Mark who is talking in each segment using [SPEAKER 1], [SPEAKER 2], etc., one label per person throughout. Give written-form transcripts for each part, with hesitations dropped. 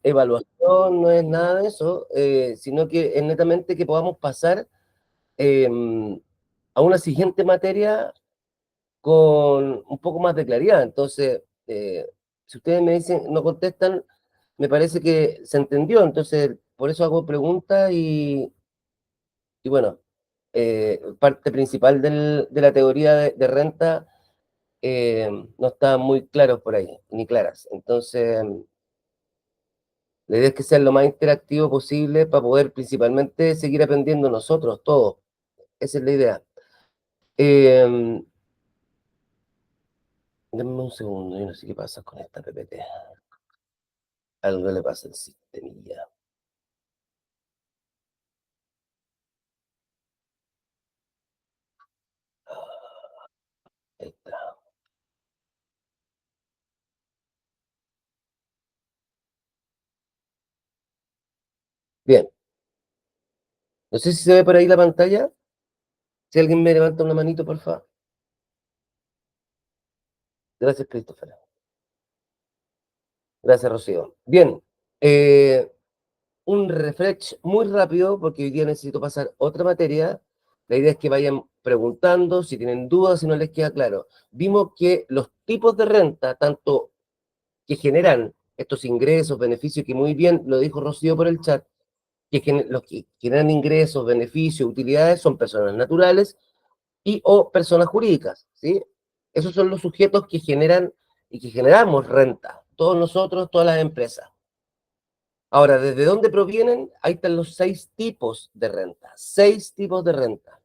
[SPEAKER 1] evaluación, no es nada de eso, sino que es netamente que podamos pasar eh, a una siguiente materia con un poco más de claridad. Entonces, si ustedes me dicen, no contestan, me parece que se entendió. Entonces, por eso hago preguntas y bueno, parte principal de la teoría de renta no está muy claros por ahí, ni claras. Entonces, la idea es que sea lo más interactivo posible para poder principalmente seguir aprendiendo nosotros, todos. Esa es la idea. Eh, Denme un segundo, yo no sé qué pasa con esta PPT. Algo le pasa al sistemilla. Ahí está. Bien, no sé si se ve por ahí la pantalla. Si alguien me levanta una manito, por favor. Gracias, Christopher. Gracias, Rocío. Bien, eh, un refresh muy rápido, porque hoy día necesito pasar otra materia. La idea es que vayan preguntando, si tienen dudas, si no les queda claro. Vimos que los tipos de renta, tanto que generan estos ingresos, beneficios, que muy bien lo dijo Rocío por el chat, los que generan ingresos, beneficios, utilidades, son personas naturales y o personas jurídicas, ¿sí? Esos son los sujetos que generan y que generamos renta, todos nosotros, todas las empresas. Ahora, ¿desde dónde provienen? Ahí están los 6 tipos de renta, 6 tipos de renta.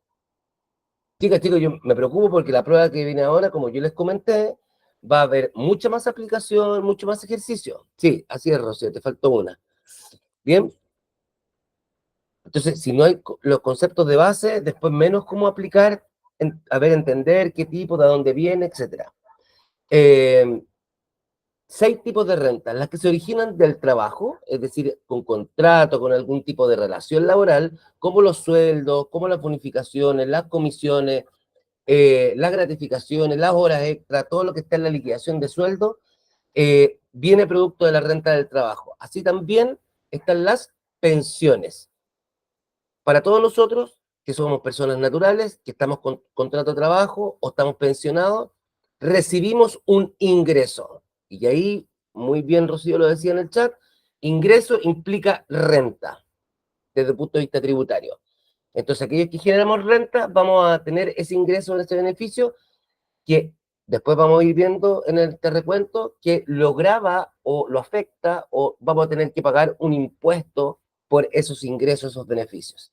[SPEAKER 1] Chicos, yo me preocupo porque la prueba que viene ahora, como yo les comenté, va a haber mucha más aplicación, mucho más ejercicio. Sí, así es, Rocío, te faltó una. Bien, entonces, si no hay los conceptos de base, después menos cómo aplicar, a ver, entender qué tipo, de dónde viene, etcétera. Eh, 6 tipos de rentas, las que se originan del trabajo, es decir, con contrato, con algún tipo de relación laboral, como los sueldos, como las bonificaciones, las comisiones, las gratificaciones, las horas extra, todo lo que está en la liquidación de sueldo, viene producto de la renta del trabajo. Así también están las pensiones. Para todos nosotros, que somos personas naturales, que estamos con contrato de trabajo o estamos pensionados, recibimos un ingreso. Y ahí, muy bien Rocío lo decía en el chat, ingreso implica renta desde el punto de vista tributario. Entonces, aquellos que generamos renta, vamos a tener ese ingreso, ese beneficio, que después vamos a ir viendo en el recuento que lo grava o lo afecta o vamos a tener que pagar un impuesto por esos ingresos, esos beneficios.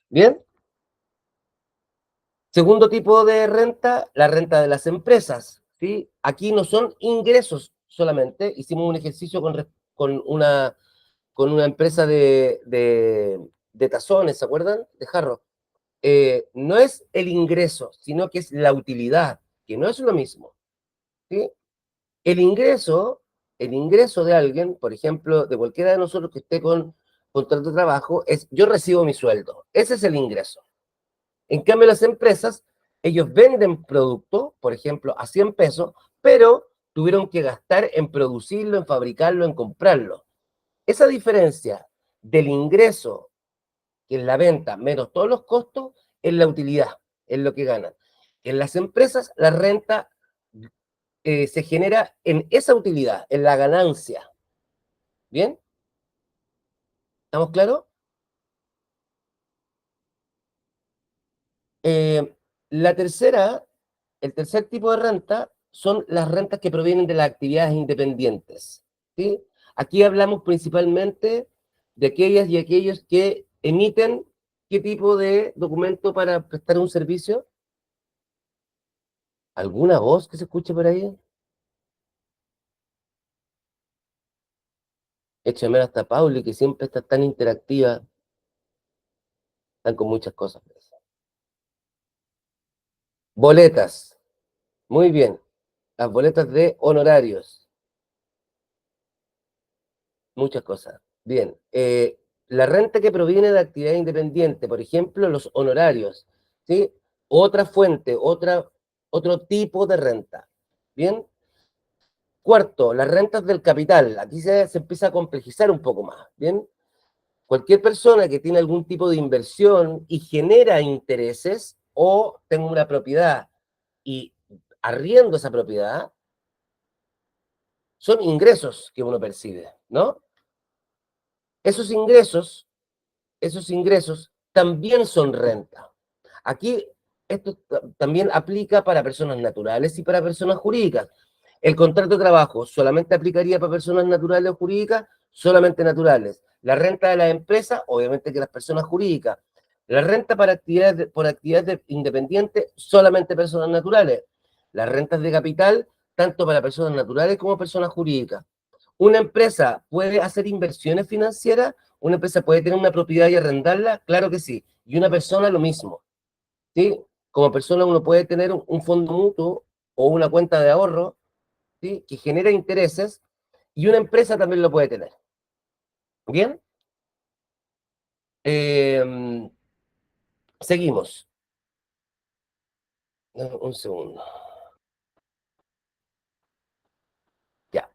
[SPEAKER 1] ¿Bien? Segundo tipo de renta, la renta de las empresas, ¿sí? Aquí no son ingresos solamente, hicimos un ejercicio con una empresa de tazones, ¿se acuerdan? De jarro. No es el ingreso, sino que es la utilidad, que no es lo mismo, ¿sí? El ingreso, el ingreso de alguien, por ejemplo, de cualquiera de nosotros que esté con contrato de trabajo, es yo recibo mi sueldo. Ese es el ingreso. En cambio, las empresas, ellos venden producto, por ejemplo, a 100 pesos, pero tuvieron que gastar en producirlo, en fabricarlo, en comprarlo. Esa diferencia del ingreso, que es la venta, menos todos los costos, es la utilidad, es lo que ganan. En las empresas, la renta se genera en esa utilidad, en la ganancia. ¿Bien? ¿Estamos claros? Eh, la tercera, el tercer tipo de renta son las rentas que provienen de las actividades independientes, ¿sí? Aquí hablamos principalmente de aquellas y aquellos que emiten qué tipo de documento para prestar un servicio. ¿Alguna voz que se escuche por ahí? Échame hasta Pauli, que siempre está tan interactiva, están con muchas cosas. Boletas, muy bien. Las boletas de honorarios. Muchas cosas. Bien. La renta que proviene de actividad independiente, por ejemplo, los honorarios, ¿sí? Otra fuente, otro tipo de renta. Bien. Cuarto, las rentas del capital. Aquí se empieza a complejizar un poco más, ¿bien? Cualquier persona que tiene algún tipo de inversión y genera intereses o tenga una propiedad y arriendo esa propiedad, son ingresos que uno percibe, ¿no? Esos ingresos, esos ingresos también son renta. Aquí esto también aplica para personas naturales y para personas jurídicas. El contrato de trabajo solamente aplicaría para personas naturales o jurídicas, solamente naturales. La renta de la empresa, obviamente que las personas jurídicas. La renta para actividades por actividades independientes, solamente personas naturales. Las rentas de capital, tanto para personas naturales como personas jurídicas. ¿Una empresa puede hacer inversiones financieras? ¿Una empresa puede tener una propiedad y arrendarla? Claro que sí. Y una persona lo mismo, ¿sí? Como persona uno puede tener un fondo mutuo o una cuenta de ahorro, ¿sí? Que genera intereses y una empresa también lo puede tener. ¿Bien? Eh, seguimos. Un segundo. Ya.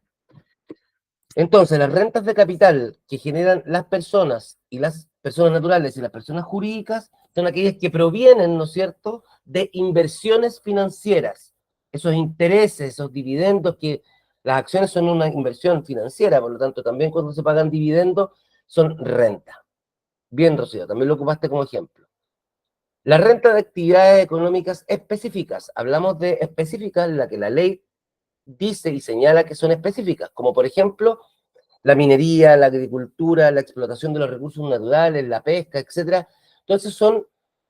[SPEAKER 1] Entonces, las rentas de capital que generan las personas y las personas naturales y las personas jurídicas son aquellas que provienen, ¿no es cierto?, de inversiones financieras. Esos intereses, esos dividendos que las acciones son una inversión financiera, por lo tanto, también cuando se pagan dividendos son renta. Bien, Rocío, también lo ocupaste como ejemplo. La renta de actividades económicas específicas. Hablamos de específicas, la que la ley dice y señala que son específicas, como por ejemplo la minería, la agricultura, la explotación de los recursos naturales, la pesca, etcétera. Entonces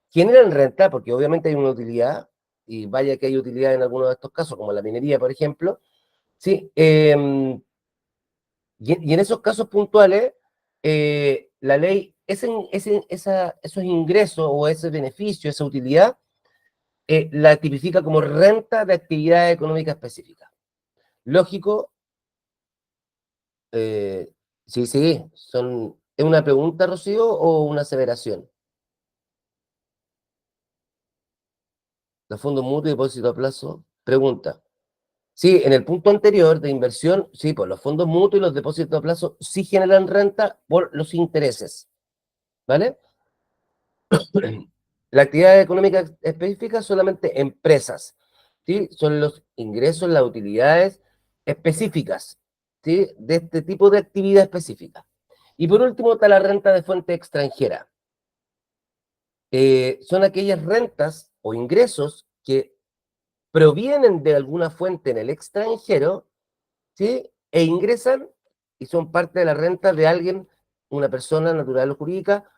[SPEAKER 1] generan renta, porque obviamente hay una utilidad, y vaya que hay utilidad en algunos de estos casos, como la minería, por ejemplo, ¿sí? Y en esos casos puntuales, la ley, esos ingresos o ese beneficio, esa utilidad, la tipifica como renta de actividad económica específica. Lógico, eh, sí, sí, ¿es una pregunta, Rocío, o una aseveración? Los fondos mutuos y depósito a plazo, pregunta. Sí, en el punto anterior de inversión, sí, pues los fondos mutuos y los depósitos a plazo sí generan renta por los intereses, ¿vale? La actividad económica específica solamente empresas, ¿sí? Son los ingresos, las utilidades específicas, ¿sí? De este tipo de actividad específica. Y por último está la renta de fuente extranjera. Son aquellas rentas o ingresos que provienen de alguna fuente en el extranjero, ¿sí? E ingresan y son parte de la renta de alguien, una persona natural o jurídica,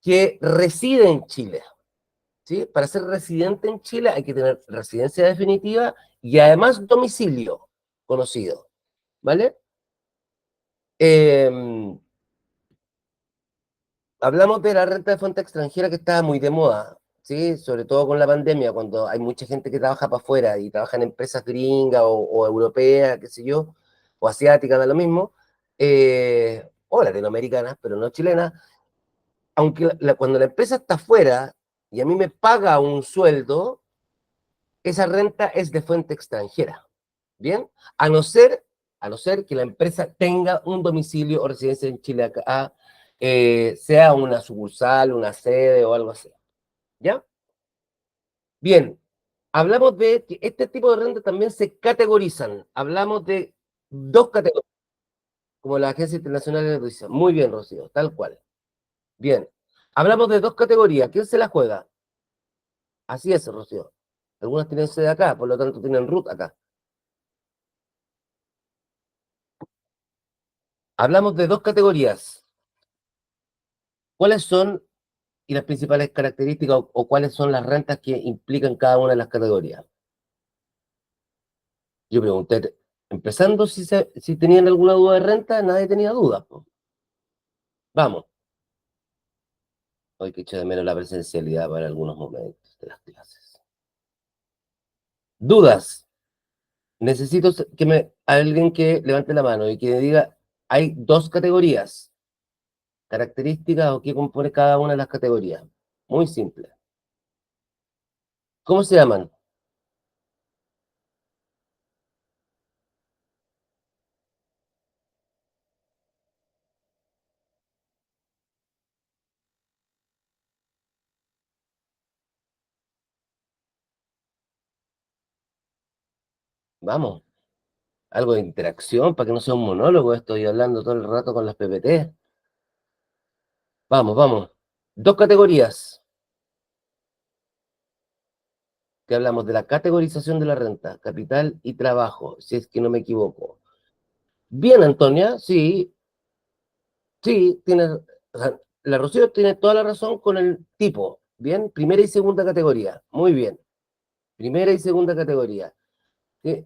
[SPEAKER 1] que reside en Chile. ¿Sí? Para ser residente en Chile hay que tener residencia definitiva y además domicilio conocido, ¿vale? Eh, hablamos de la renta de fuente extranjera que está muy de moda, ¿sí? Sobre todo con la pandemia, cuando hay mucha gente que trabaja para afuera y trabaja en empresas gringas o europeas, qué sé yo, o asiáticas, da lo mismo, o latinoamericanas, pero no chilenas, aunque cuando la empresa está afuera y a mí me paga un sueldo, esa renta es de fuente extranjera, ¿bien? A no ser que la empresa tenga un domicilio o residencia en Chile acá, sea una sucursal, una sede o algo así, ¿ya? Bien, hablamos de que este tipo de rentas también se categorizan. Hablamos de dos categorías, como la Agencia Internacional de Noticias. Muy bien, Rocío, tal cual. Bien, hablamos de dos categorías. ¿Quién se la juega? Así es, Rocío. Algunas tienen sede acá, por lo tanto tienen root acá. Hablamos de dos categorías. ¿Cuáles son y las principales características o cuáles son las rentas que implican cada una de las categorías? Yo pregunté, empezando si tenían alguna duda de renta, nadie tenía dudas, po. Vamos, hoy que echo de menos la presencialidad para algunos momentos de las clases. ¿Dudas? Necesito alguien que levante la mano y que me diga, hay dos categorías, características o qué compone cada una de las categorías. Muy simple. ¿Cómo se llaman? Vamos, algo de interacción para que no sea un monólogo, estoy hablando todo el rato con las PPT. Vamos, vamos. Dos categorías, que hablamos de la categorización de la renta, capital y trabajo, si es que no me equivoco. Bien, Antonia, sí, sí, tienes, o sea, la Rocío tiene toda la razón con el tipo. Bien, primera y segunda categoría. Muy bien. Primera y segunda categoría. ¿Sí?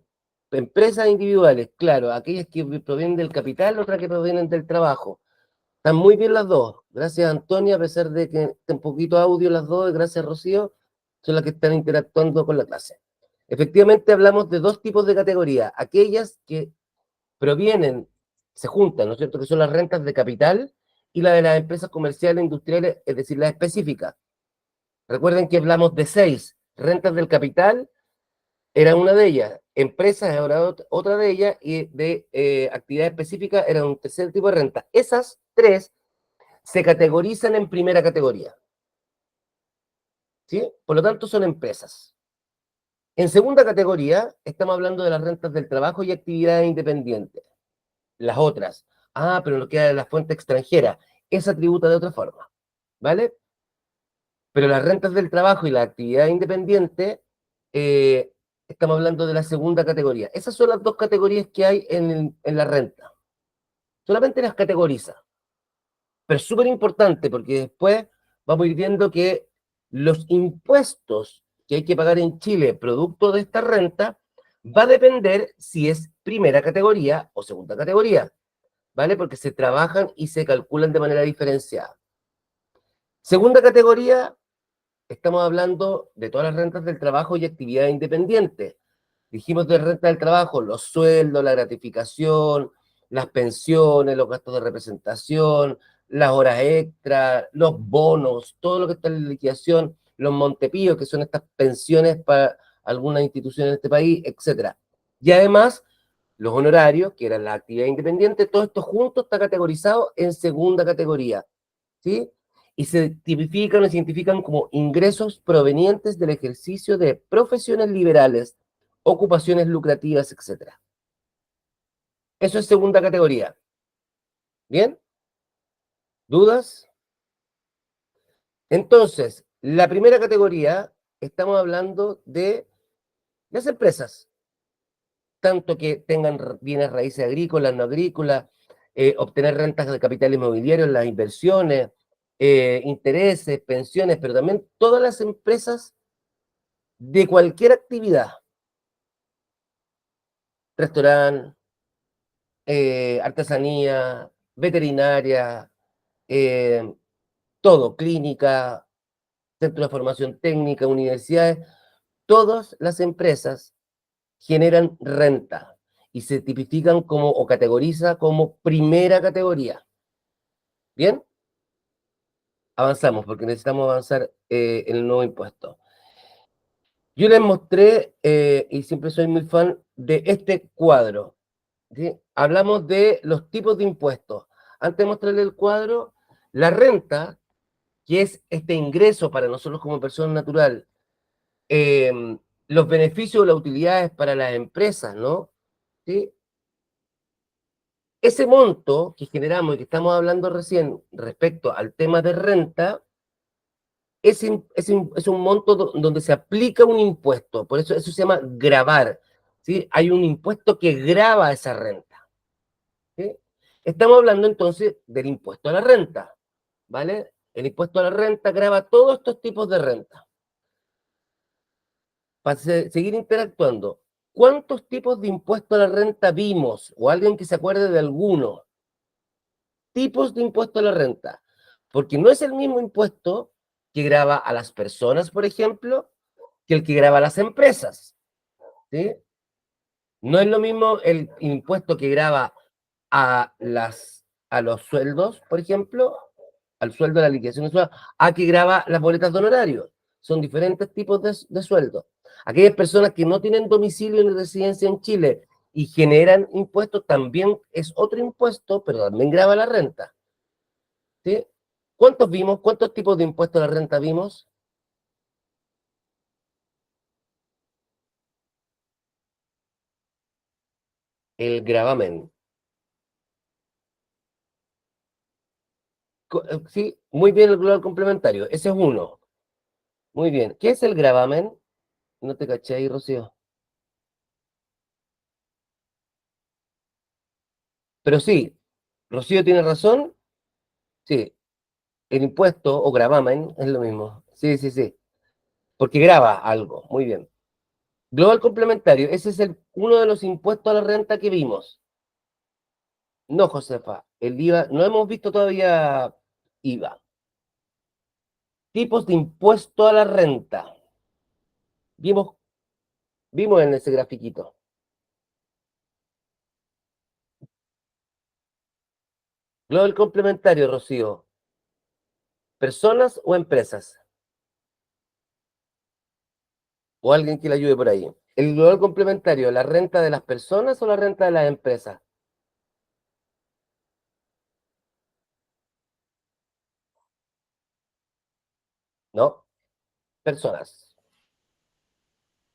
[SPEAKER 1] Empresas individuales, claro, aquellas que provienen del capital, otras que provienen del trabajo. Están muy bien las dos. Gracias, Antonia, a pesar de que está un poquito audio las dos, gracias, Rocío, son las que están interactuando con la clase. Efectivamente, hablamos de dos tipos de categorías. Aquellas que provienen, se juntan, ¿no es cierto?, que son las rentas de capital y la de las empresas comerciales e industriales, es decir, las específicas. Recuerden que hablamos de 6. Rentas del capital era una de ellas, empresas era otra de ellas, y de actividad específica era un tercer tipo de renta. Esas 3 se categorizan en primera categoría, ¿sí? Por lo tanto, son empresas. En segunda categoría, estamos hablando de las rentas del trabajo y actividades independientes. Las otras. Ah, pero no queda la fuente extranjera. Esa tributa de otra forma, ¿vale? Pero las rentas del trabajo y la actividad independiente, eh, estamos hablando de la segunda categoría. Esas son las dos categorías que hay en la renta. Solamente las categoriza. Pero es súper importante porque después vamos a ir viendo que los impuestos que hay que pagar en Chile producto de esta renta va a depender si es primera categoría o segunda categoría, ¿vale? Porque se trabajan y se calculan de manera diferenciada. Segunda categoría, estamos hablando de todas las rentas del trabajo y actividad independiente. Dijimos de renta del trabajo, los sueldos, la gratificación, las pensiones, los gastos de representación, las horas extras, los bonos, todo lo que está en la liquidación, los Montepíos, que son estas pensiones para algunas instituciones en este país, etcétera. Y además, los honorarios, que eran la actividad independiente, todo esto junto está categorizado en segunda categoría, ¿sí? Y se tipifican o se identifican como ingresos provenientes del ejercicio de profesiones liberales, ocupaciones lucrativas, etcétera. Eso es segunda categoría. ¿Bien? ¿Dudas? Entonces, la primera categoría, estamos hablando de las empresas, tanto que tengan bienes raíces agrícolas, no agrícolas, obtener rentas de capital inmobiliario, las inversiones, intereses, pensiones, pero también todas las empresas de cualquier actividad, restaurante, artesanía, veterinaria, eh, todo, clínica, centro de formación técnica, universidades, todas las empresas generan renta y se tipifican como o categoriza como primera categoría. ¿Bien? Avanzamos porque necesitamos avanzar en el nuevo impuesto. Yo les mostré, y siempre soy muy fan de este cuadro, ¿sí? Hablamos de los tipos de impuestos. Antes de mostrarles el cuadro, la renta, que es este ingreso para nosotros como persona natural, los beneficios o las utilidades para las empresas, ¿no? ¿Sí? Ese monto que generamos y que estamos hablando recién respecto al tema de renta, es un monto donde se aplica un impuesto, por eso se llama gravar, ¿sí? Hay un impuesto que grava esa renta, ¿sí? Estamos hablando entonces del impuesto a la renta, ¿vale? El impuesto a la renta grava todos estos tipos de renta. Para seguir interactuando, ¿cuántos tipos de impuesto a la renta vimos? O alguien que se acuerde de alguno. Tipos de impuesto a la renta. Porque no es el mismo impuesto que grava a las personas, por ejemplo, que el que grava a las empresas, ¿sí? No es lo mismo el impuesto que grava a los sueldos, por ejemplo, al sueldo de la liquidación de sueldo, a que grava las boletas de honorario. Son diferentes tipos de sueldo. Aquellas personas que no tienen domicilio ni residencia en Chile y generan impuestos, también es otro impuesto, pero también grava la renta, ¿sí? ¿Cuántos vimos? ¿Cuántos tipos de impuestos a la renta vimos? El gravamen. Sí, muy bien el global complementario. Ese es uno. Muy bien. ¿Qué es el gravamen? No te caché ahí, Rocío. Pero sí, Rocío tiene razón. Sí, el impuesto o gravamen es lo mismo. Sí, sí, sí. Porque graba algo. Muy bien. Global complementario. Ese es uno de los impuestos a la renta que vimos. No, Josefa. El IVA, no hemos visto todavía IVA. Tipos de impuesto a la renta. Vimos, vimos en ese grafiquito. Global complementario, Rocío. ¿Personas o empresas? O alguien que le ayude por ahí. El global complementario, ¿la renta de las personas o la renta de las empresas? No, personas.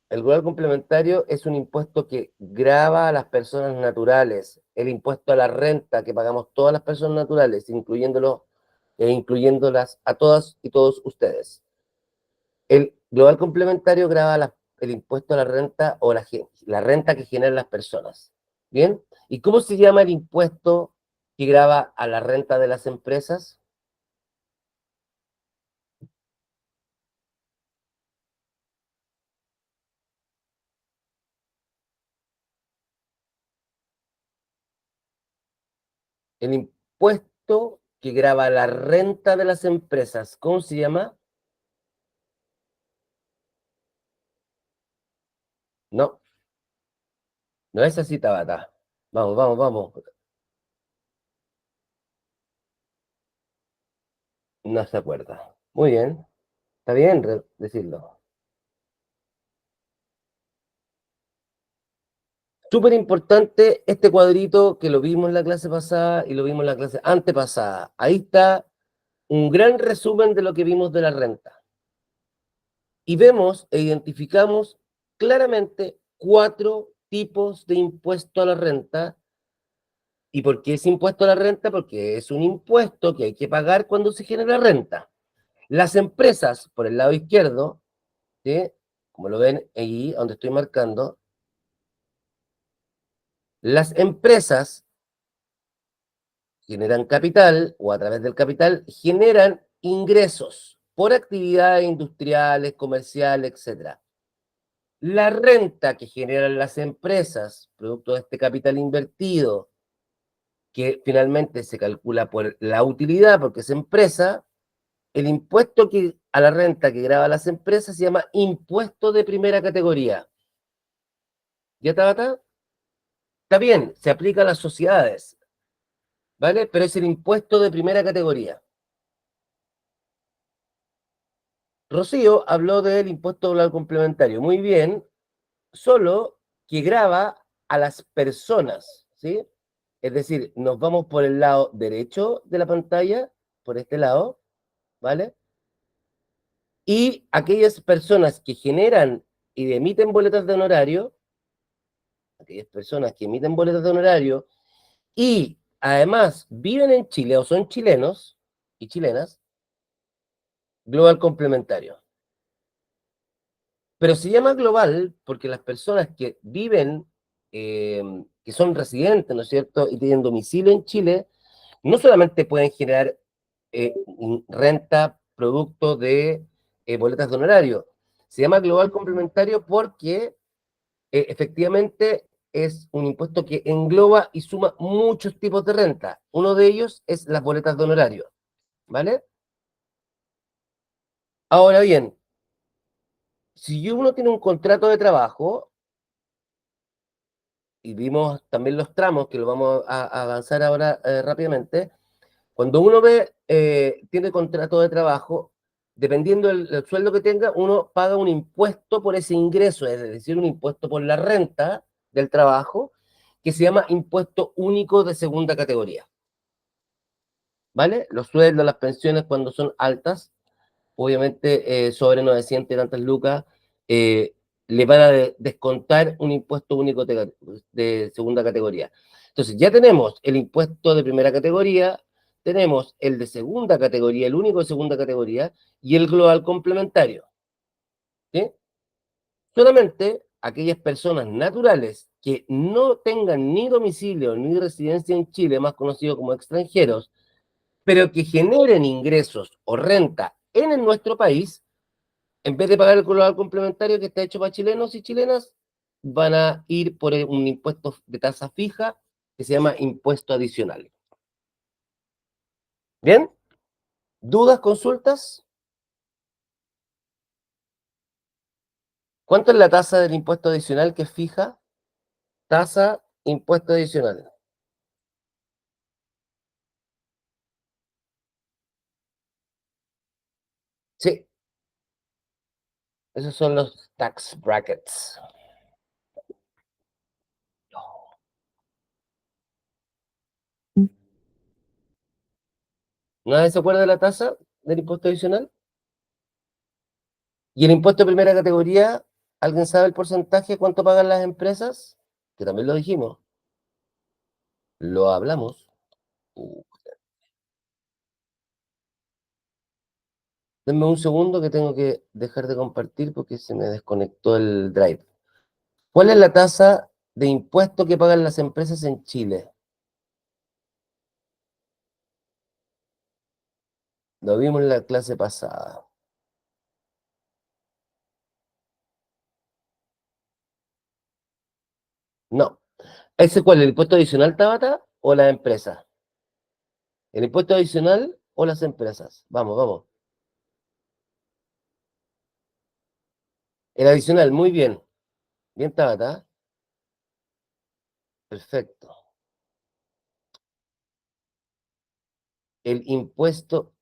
[SPEAKER 1] El global complementario es un impuesto que grava a las personas naturales. El impuesto a la renta que pagamos todas las personas naturales, incluyéndolas a todas y todos ustedes. El global complementario grava el impuesto a la renta o la renta que generan las personas. ¿Bien? ¿Y cómo se llama el impuesto que grava a la renta de las empresas? El impuesto que grava la renta de las empresas, ¿cómo se llama? No, no es así, Tabata. Vamos, vamos, vamos. No se acuerda. Muy bien, está bien decirlo. Súper importante este cuadrito que lo vimos en la clase pasada y lo vimos en la clase antepasada. Ahí está un gran resumen de lo que vimos de la renta. Y vemos e identificamos claramente cuatro tipos de impuesto a la renta. ¿Y por qué es impuesto a la renta? Porque es un impuesto que hay que pagar cuando se genera renta. Las empresas, por el lado izquierdo, ¿sí? Como lo ven ahí, donde estoy marcando, las empresas generan capital o a través del capital generan ingresos por actividades industriales, comerciales, etcétera. La renta que generan las empresas, producto de este capital invertido, que finalmente se calcula por la utilidad, porque es empresa, el impuesto a la renta que grava las empresas se llama impuesto de primera categoría. ¿Ya está? Está bien, se aplica a las sociedades, ¿vale? Pero es el impuesto de primera categoría. Rocío habló del impuesto oral complementario. Muy bien, solo que grava a las personas, ¿sí? Es decir, nos vamos por el lado derecho de la pantalla, por este lado, ¿vale? Y aquellas personas que generan y emiten boletas de honorario, aquellas personas que emiten boletas de honorario y además viven en Chile o son chilenos y chilenas, global complementario. Pero se llama global porque las personas que viven, que son residentes, ¿no es cierto?, y tienen domicilio en Chile, no solamente pueden generar renta producto de boletas de honorario, se llama global complementario porque efectivamente es un impuesto que engloba y suma muchos tipos de renta. Uno de ellos es las boletas de honorario, ¿vale? Ahora bien, si uno tiene un contrato de trabajo, y vimos también los tramos, que lo vamos a avanzar ahora rápidamente, cuando uno tiene contrato de trabajo, dependiendo del sueldo que tenga, uno paga un impuesto por ese ingreso, es decir, un impuesto por la renta del trabajo, que se llama impuesto único de segunda categoría, ¿vale? Los sueldos, las pensiones cuando son altas, obviamente sobre 900 y tantas lucas, le van a descontar un impuesto único de segunda categoría. Entonces, ya tenemos el impuesto de primera categoría, tenemos el de segunda categoría, el único de segunda categoría, y el global complementario. ¿Sí? Solamente aquellas personas naturales que no tengan ni domicilio ni residencia en Chile, más conocido como extranjeros, pero que generen ingresos o renta en nuestro país, en vez de pagar el global complementario que está hecho para chilenos y chilenas, van a ir por un impuesto de tasa fija que se llama impuesto adicional. ¿Bien? ¿Dudas, consultas? ¿Cuánto es la tasa del impuesto adicional que es fija? Tasa, impuesto adicional. Sí, esos son los tax brackets. ¿Nadie se acuerda de la tasa del impuesto adicional? ¿Y el impuesto de primera categoría? ¿Alguien sabe el porcentaje cuánto pagan las empresas? Que también lo dijimos, lo hablamos. Uh, Denme un segundo que tengo que dejar de compartir porque se me desconectó el drive. ¿Cuál es la tasa de impuesto que pagan las empresas en Chile? Lo vimos en la clase pasada. No. ¿Ese cuál? ¿El impuesto adicional, Tabata? ¿O las empresas? ¿El impuesto adicional o las empresas? Vamos, vamos. El adicional, muy bien. Bien, Tabata. Perfecto. El impuesto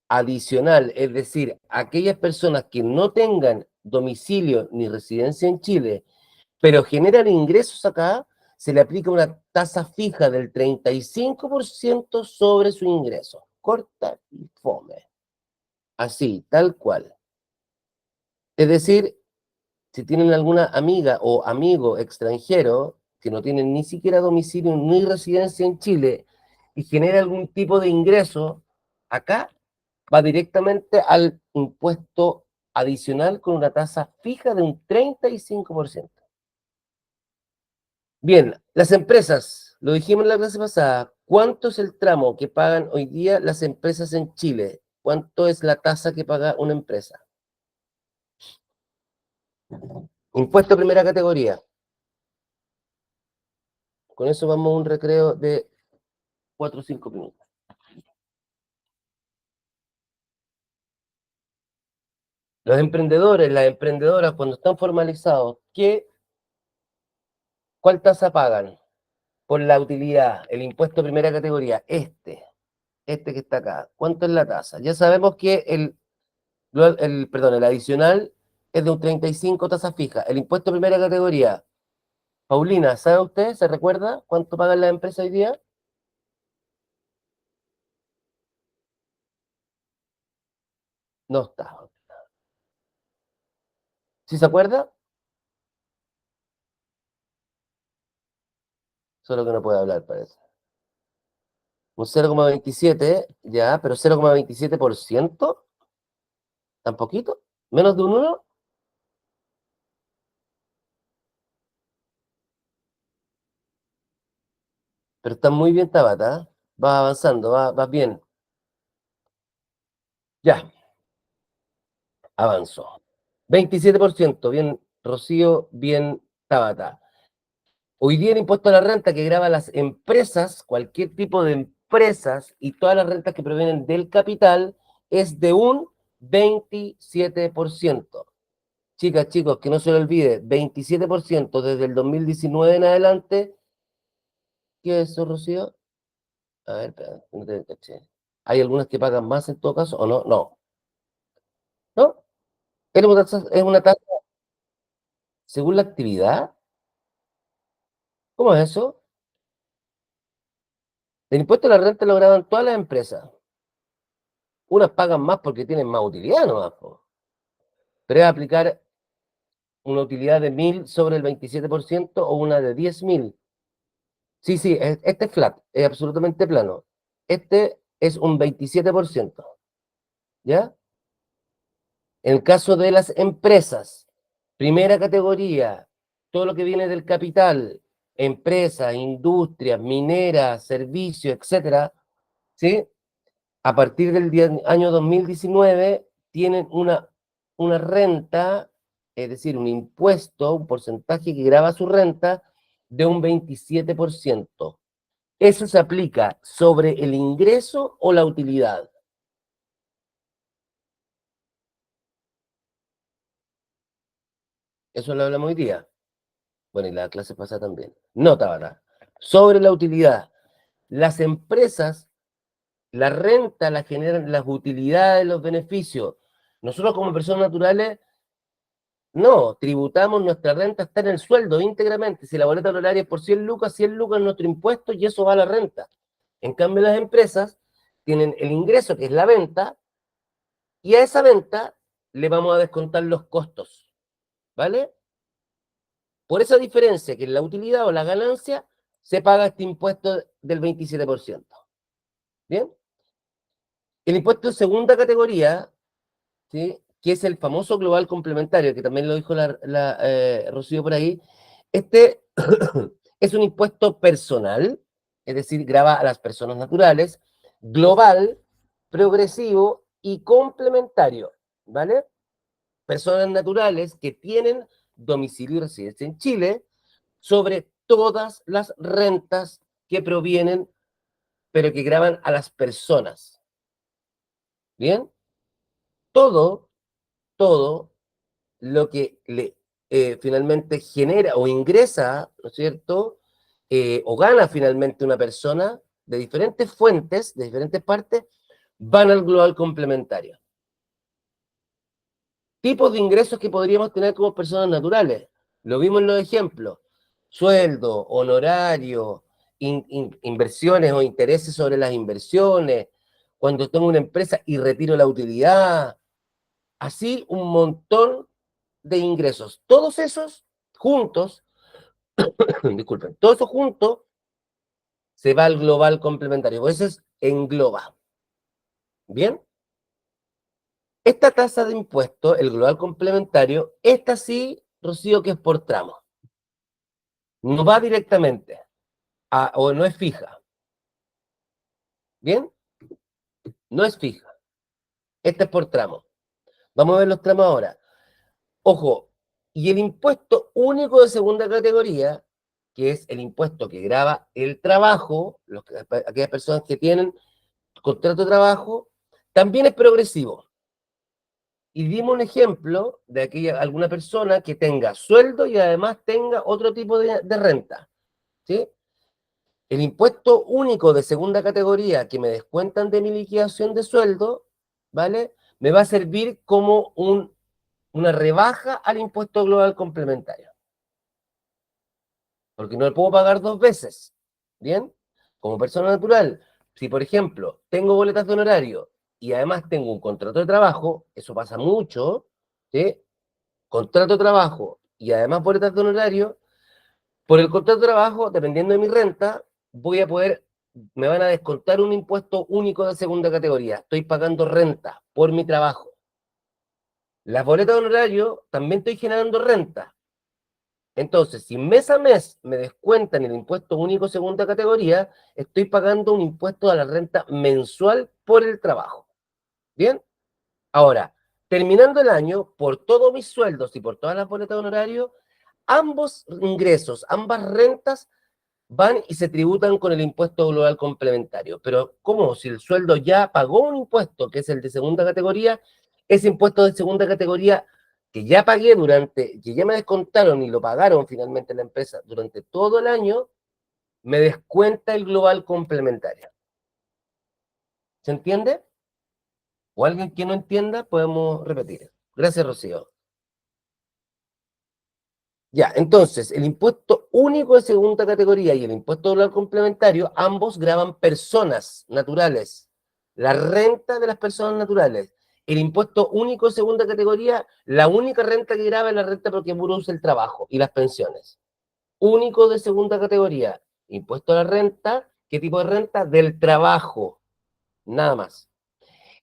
[SPEAKER 1] adicional, es decir, aquellas personas que no tengan domicilio ni residencia en Chile, pero generan ingresos acá, se le aplica una tasa fija del 35% sobre su ingreso. Corta y fome. Así, tal cual. Es decir, si tienen alguna amiga o amigo extranjero que no tienen ni siquiera domicilio ni residencia en Chile y genera algún tipo de ingreso, acá va directamente al impuesto adicional con una tasa fija de un 35%. Bien, las empresas, lo dijimos en la clase pasada, ¿cuánto es el tramo que pagan hoy día las empresas en Chile? ¿Cuánto es la tasa que paga una empresa? Impuesto de primera categoría. Con eso vamos a un recreo de 4 o 5 minutos. Los emprendedores, las emprendedoras, cuando están formalizados, ¿cuál tasa pagan? Por la utilidad, el impuesto de primera categoría, este que está acá. ¿Cuánto es la tasa? Ya sabemos que el adicional es de un 35 tasa fija. El impuesto de primera categoría, Paulina, ¿sabe usted? ¿Se recuerda cuánto pagan las empresas hoy día? No está. ¿Sí se acuerda? Solo que no puede hablar, parece. Un 0,27, ya, pero 0,27%, ¿tan poquito? ¿Menos de un 1? Pero está muy bien Tabata, ¿eh? Va avanzando, va bien. Ya, avanzó. 27%, bien Rocío, bien Tabata. Hoy día el impuesto a la renta que grava las empresas, cualquier tipo de empresas y todas las rentas que provienen del capital, es de un 27%. Chicas, chicos, que no se lo olvide, 27% desde el 2019 en adelante. ¿Qué es eso, Rocío? A ver, espera, no te caché. ¿Hay algunas que pagan más en todo caso o no? No. ¿No? Es una tasa según la actividad. ¿Cómo es eso? El impuesto a la renta lo graban todas las empresas. Unas pagan más porque tienen más utilidad nomás, po. Pero es aplicar una utilidad de 1.000 sobre el 27% o una de 10.000. Sí, sí, este es flat, es absolutamente plano. Este es un 27%, ¿ya? En el caso de las empresas, primera categoría, todo lo que viene del capital, empresas, industrias, mineras, servicios, etcétera, ¿sí? A partir del año 2019 tienen una renta, es decir, un impuesto, un porcentaje que grava su renta de un 27%. ¿Eso se aplica sobre el ingreso o la utilidad? Eso lo hablamos hoy día. Bueno, y la clase pasada también. No, Tabata. Sobre la utilidad. Las empresas, la renta la generan las utilidades, los beneficios. Nosotros como personas naturales, no, tributamos nuestra renta, está en el sueldo íntegramente. Si la boleta horaria es por 100 lucas es nuestro impuesto y eso va a la renta. En cambio, las empresas tienen el ingreso, que es la venta, y a esa venta le vamos a descontar los costos, ¿vale? Por esa diferencia que en la utilidad o la ganancia se paga este impuesto del 27%. ¿Bien? El impuesto de segunda categoría, ¿sí? Que es el famoso global complementario, que también lo dijo Rocío por ahí, este es un impuesto personal, es decir, grava a las personas naturales, global, progresivo y complementario, ¿vale? Personas naturales que tienen domicilio y residencia en Chile sobre todas las rentas que provienen, pero que graban a las personas. ¿Bien? Todo, todo lo que finalmente genera o ingresa, ¿no es cierto? O gana finalmente una persona de diferentes fuentes, de diferentes partes, van al global complementario. Tipos de ingresos que podríamos tener como personas naturales. Lo vimos en los ejemplos. Sueldo, honorario, inversiones o intereses sobre las inversiones, cuando tengo una empresa y retiro la utilidad, así un montón de ingresos. Todos esos juntos, disculpen, todo eso junto se va al global complementario, pues eso es engloba. ¿Bien? Esta tasa de impuesto, el global complementario, esta sí, Rocío, que es por tramo. No va directamente o no es fija. ¿Bien? No es fija. Esta es por tramo. Vamos a ver los tramos ahora. Ojo, y el impuesto único de segunda categoría, que es el impuesto que grava el trabajo, aquellas personas que tienen contrato de trabajo, también es progresivo. Y dimos un ejemplo de alguna persona que tenga sueldo y además tenga otro tipo de renta. ¿Sí? El impuesto único de segunda categoría que me descuentan de mi liquidación de sueldo, ¿vale? Me va a servir como una rebaja al impuesto global complementario. Porque no lo puedo pagar dos veces. ¿Bien? Como persona natural, si por ejemplo tengo boletas de honorario y además tengo un contrato de trabajo, eso pasa mucho, ¿sí? Contrato de trabajo y además boletas de honorario, por el contrato de trabajo, dependiendo de mi renta, me van a descontar un impuesto único de segunda categoría. Estoy pagando renta por mi trabajo. Las boletas de honorario también estoy generando renta. Entonces, si mes a mes me descuentan el impuesto único segunda categoría, estoy pagando un impuesto a la renta mensual por el trabajo. ¿Bien? Ahora, terminando el año, por todos mis sueldos y por todas las boletas de honorario, ambos ingresos, ambas rentas van y se tributan con el impuesto global complementario. Pero, ¿cómo? Si el sueldo ya pagó un impuesto, que es el de segunda categoría, ese impuesto de segunda categoría que ya pagué que ya me descontaron y lo pagaron finalmente la empresa durante todo el año, me descuenta el global complementario. ¿Se entiende? O alguien que no entienda, podemos repetir. Gracias, Rocío. Ya, entonces, el impuesto único de segunda categoría y el impuesto global complementario, ambos gravan personas naturales. La renta de las personas naturales. El impuesto único de segunda categoría, la única renta que grava es la renta porque produce el trabajo y las pensiones. Único de segunda categoría, impuesto a la renta. ¿Qué tipo de renta? Del trabajo, nada más.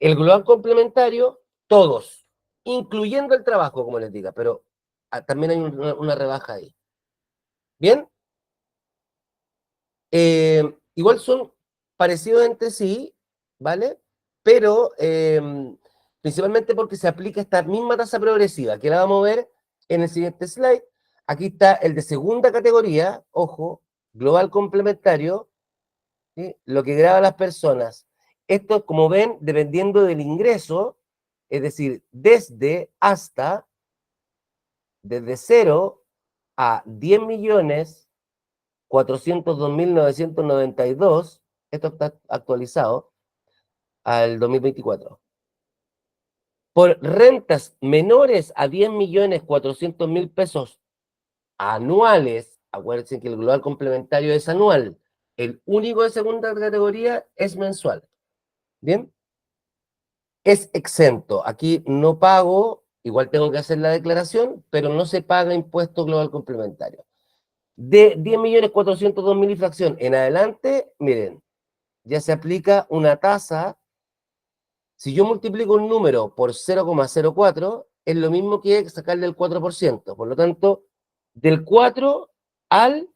[SPEAKER 1] El global complementario, todos, incluyendo el trabajo, como les diga, pero también hay una rebaja ahí. ¿Bien? Igual son parecidos entre sí, ¿vale? Pero principalmente porque se aplica esta misma tasa progresiva, que la vamos a ver en el siguiente slide. Aquí está el de segunda categoría, ojo, global complementario, ¿sí? Lo que grava a las personas. Esto, como ven, dependiendo del ingreso, es decir, desde 0 a 10.402.992, esto está actualizado al 2024. Por rentas menores a 10.400.000 pesos anuales, acuérdense que el global complementario es anual, el único de segunda categoría es mensual. ¿Bien? Es exento. Aquí no pago, igual tengo que hacer la declaración, pero no se paga impuesto global complementario. De 10.402.000 y fracción en adelante, miren, ya se aplica una tasa. Si yo multiplico un número por 0,04, es lo mismo que sacarle el 4%. Por lo tanto, del 4 al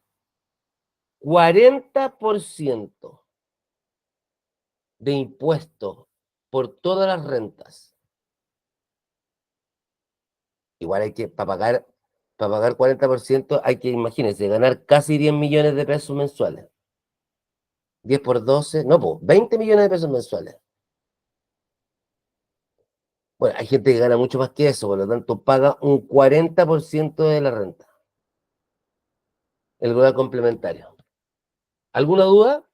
[SPEAKER 1] 40% de impuesto por todas las rentas. Igual hay que, para pagar 40%, hay que, imagínense, ganar casi 10 millones de pesos mensuales. 10 por 12, no, pues, 20 millones de pesos mensuales. Bueno, hay gente que gana mucho más que eso, por lo tanto, paga un 40% de la renta, el global complementario. ¿Alguna duda?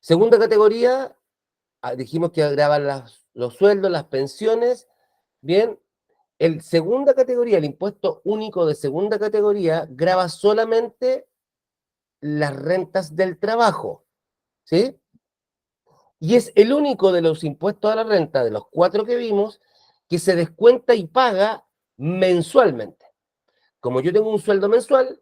[SPEAKER 1] Segunda categoría, dijimos que graban los sueldos, las pensiones. Bien, el segunda categoría, el impuesto único de segunda categoría, grava solamente las rentas del trabajo, ¿sí? Y es el único de los impuestos a la renta, de los 4 que vimos, que se descuenta y paga mensualmente. Como yo tengo un sueldo mensual,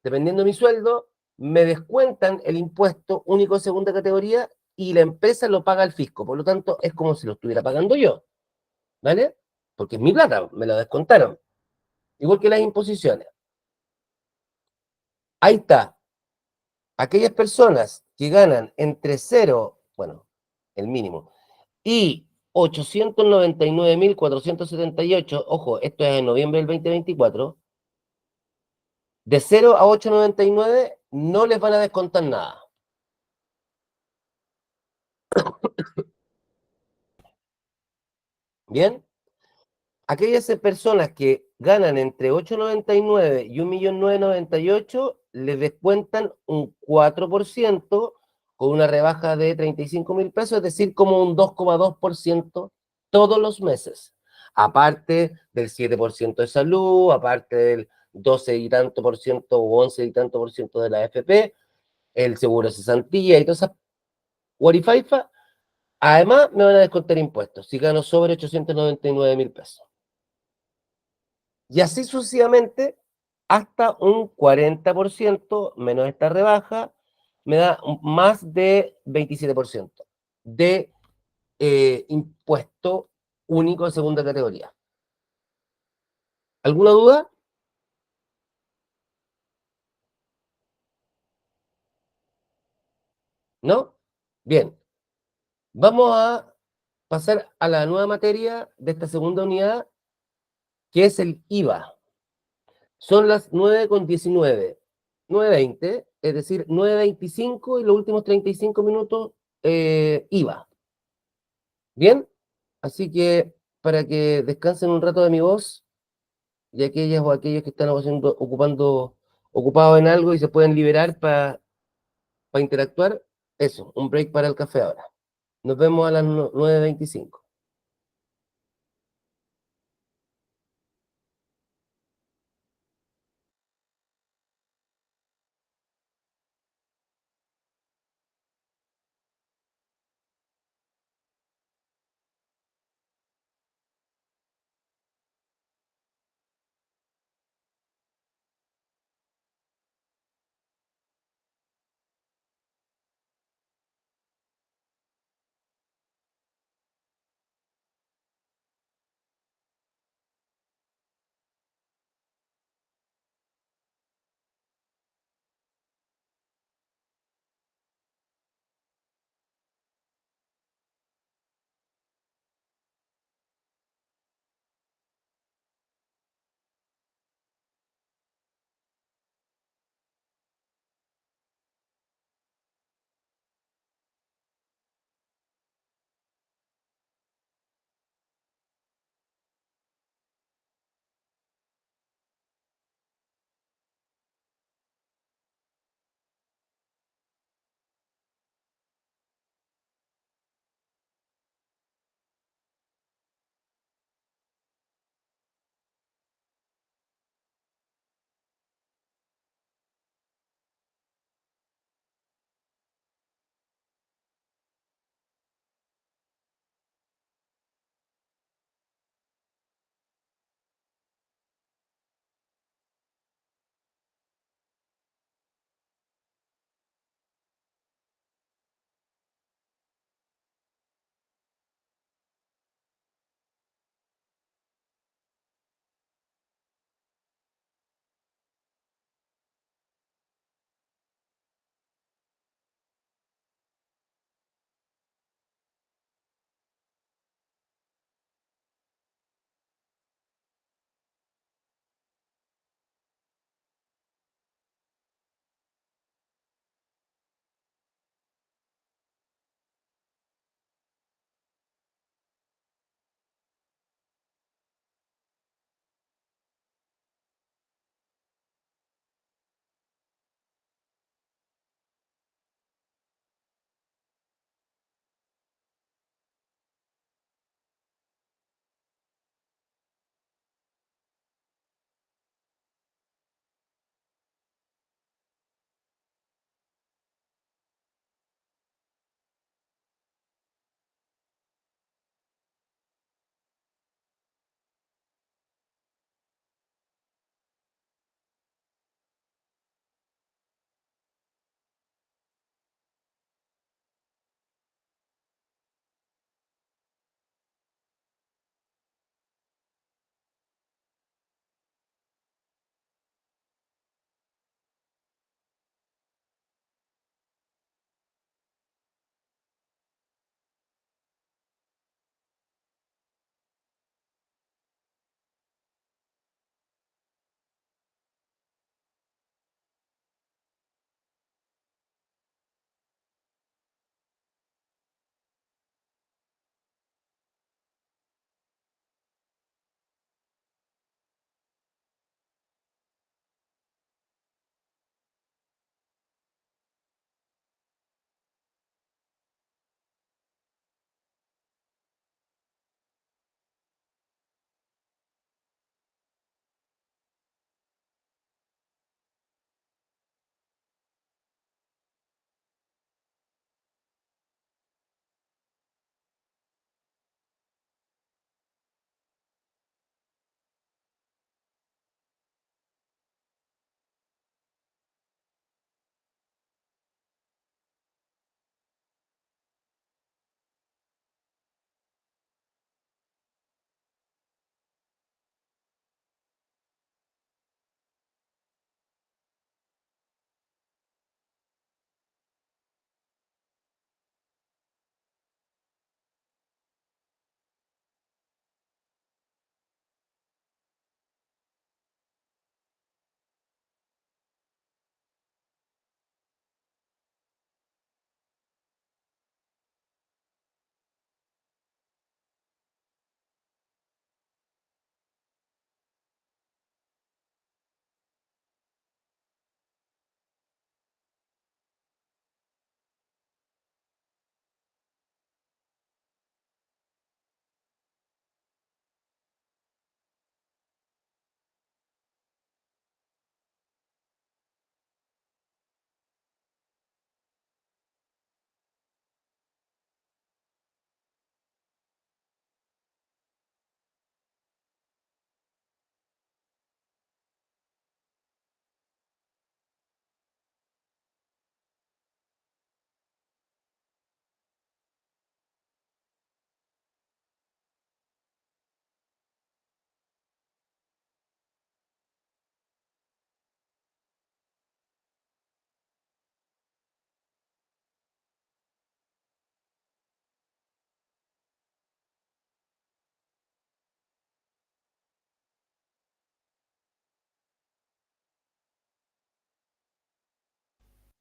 [SPEAKER 1] dependiendo de mi sueldo, me descuentan el impuesto único de segunda categoría y la empresa lo paga al fisco. Por lo tanto, es como si lo estuviera pagando yo, ¿vale? Porque es mi plata, me lo descontaron. Igual que las imposiciones. Ahí está. Aquellas personas que ganan entre 0, bueno, el mínimo, y 899.478, ojo, esto es en noviembre del 2024, de 0 a 899 no les van a descontar nada. ¿Bien? Aquellas personas que ganan entre 899 y 1.998.000 les descuentan un 4% con una rebaja de 35.000 pesos, es decir, como un 2,2% todos los meses. Aparte del 7% de salud, aparte del 12 y tanto por ciento o 11 y tanto por ciento de la AFP, el seguro de cesantía y todas esas guarifaifas. Además, me van a descontar impuestos si gano sobre 899.000 pesos. Y así sucesivamente, hasta un 40% menos esta rebaja, me da más de 27% de impuesto único de segunda categoría. ¿Alguna duda? ¿No? Bien, vamos a pasar a la nueva materia de esta segunda unidad, que es el IVA. Son las 9:19, 9:20, es decir, 9:25 y los últimos 35 minutos IVA. ¿Bien? Así que para que descansen un rato de mi voz y aquellas o aquellos que están ocupados en algo y se pueden liberar para interactuar, eso, un break para el café ahora. Nos vemos a las 9:25.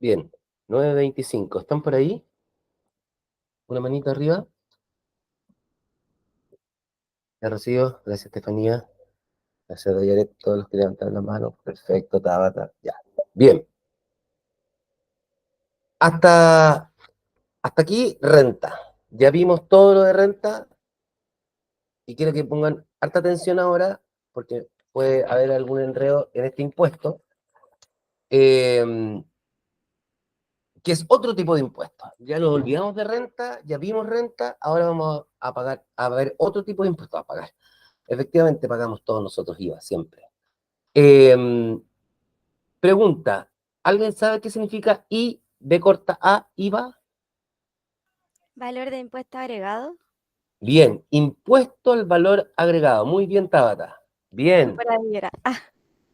[SPEAKER 1] Bien, 9.25. ¿Están por ahí? Una manita arriba. Ya recibo. Gracias, Estefanía. Gracias, Dayaret. Todos los que levantaron la mano. Perfecto, Tabata. Ya. Bien. Hasta, hasta aquí, renta. Ya vimos todo lo de renta y quiero que pongan harta atención ahora porque puede haber algún enredo en este impuesto, que es otro tipo de impuesto. Ya nos olvidamos de renta, ya vimos renta, ahora vamos a pagar, a ver otro tipo de impuestos a pagar. Efectivamente, pagamos todos nosotros IVA, siempre. Eh, Pregunta, ¿alguien sabe qué significa I, B corta A, IVA?
[SPEAKER 2] Valor de impuesto agregado.
[SPEAKER 1] Bien, impuesto al valor agregado. Muy bien, Tabata. Bien,
[SPEAKER 2] Por ahí era. Ah,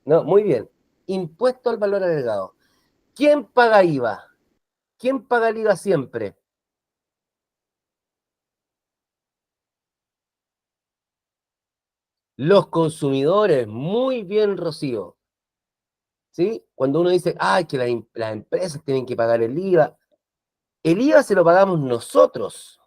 [SPEAKER 1] no, muy bien. Impuesto al valor agregado. ¿Quién paga IVA? ¿Quién paga el IVA siempre? Los consumidores. Muy bien, Rocío. ¿Sí? Cuando uno dice, ay, que las empresas tienen que pagar el IVA se lo pagamos nosotros.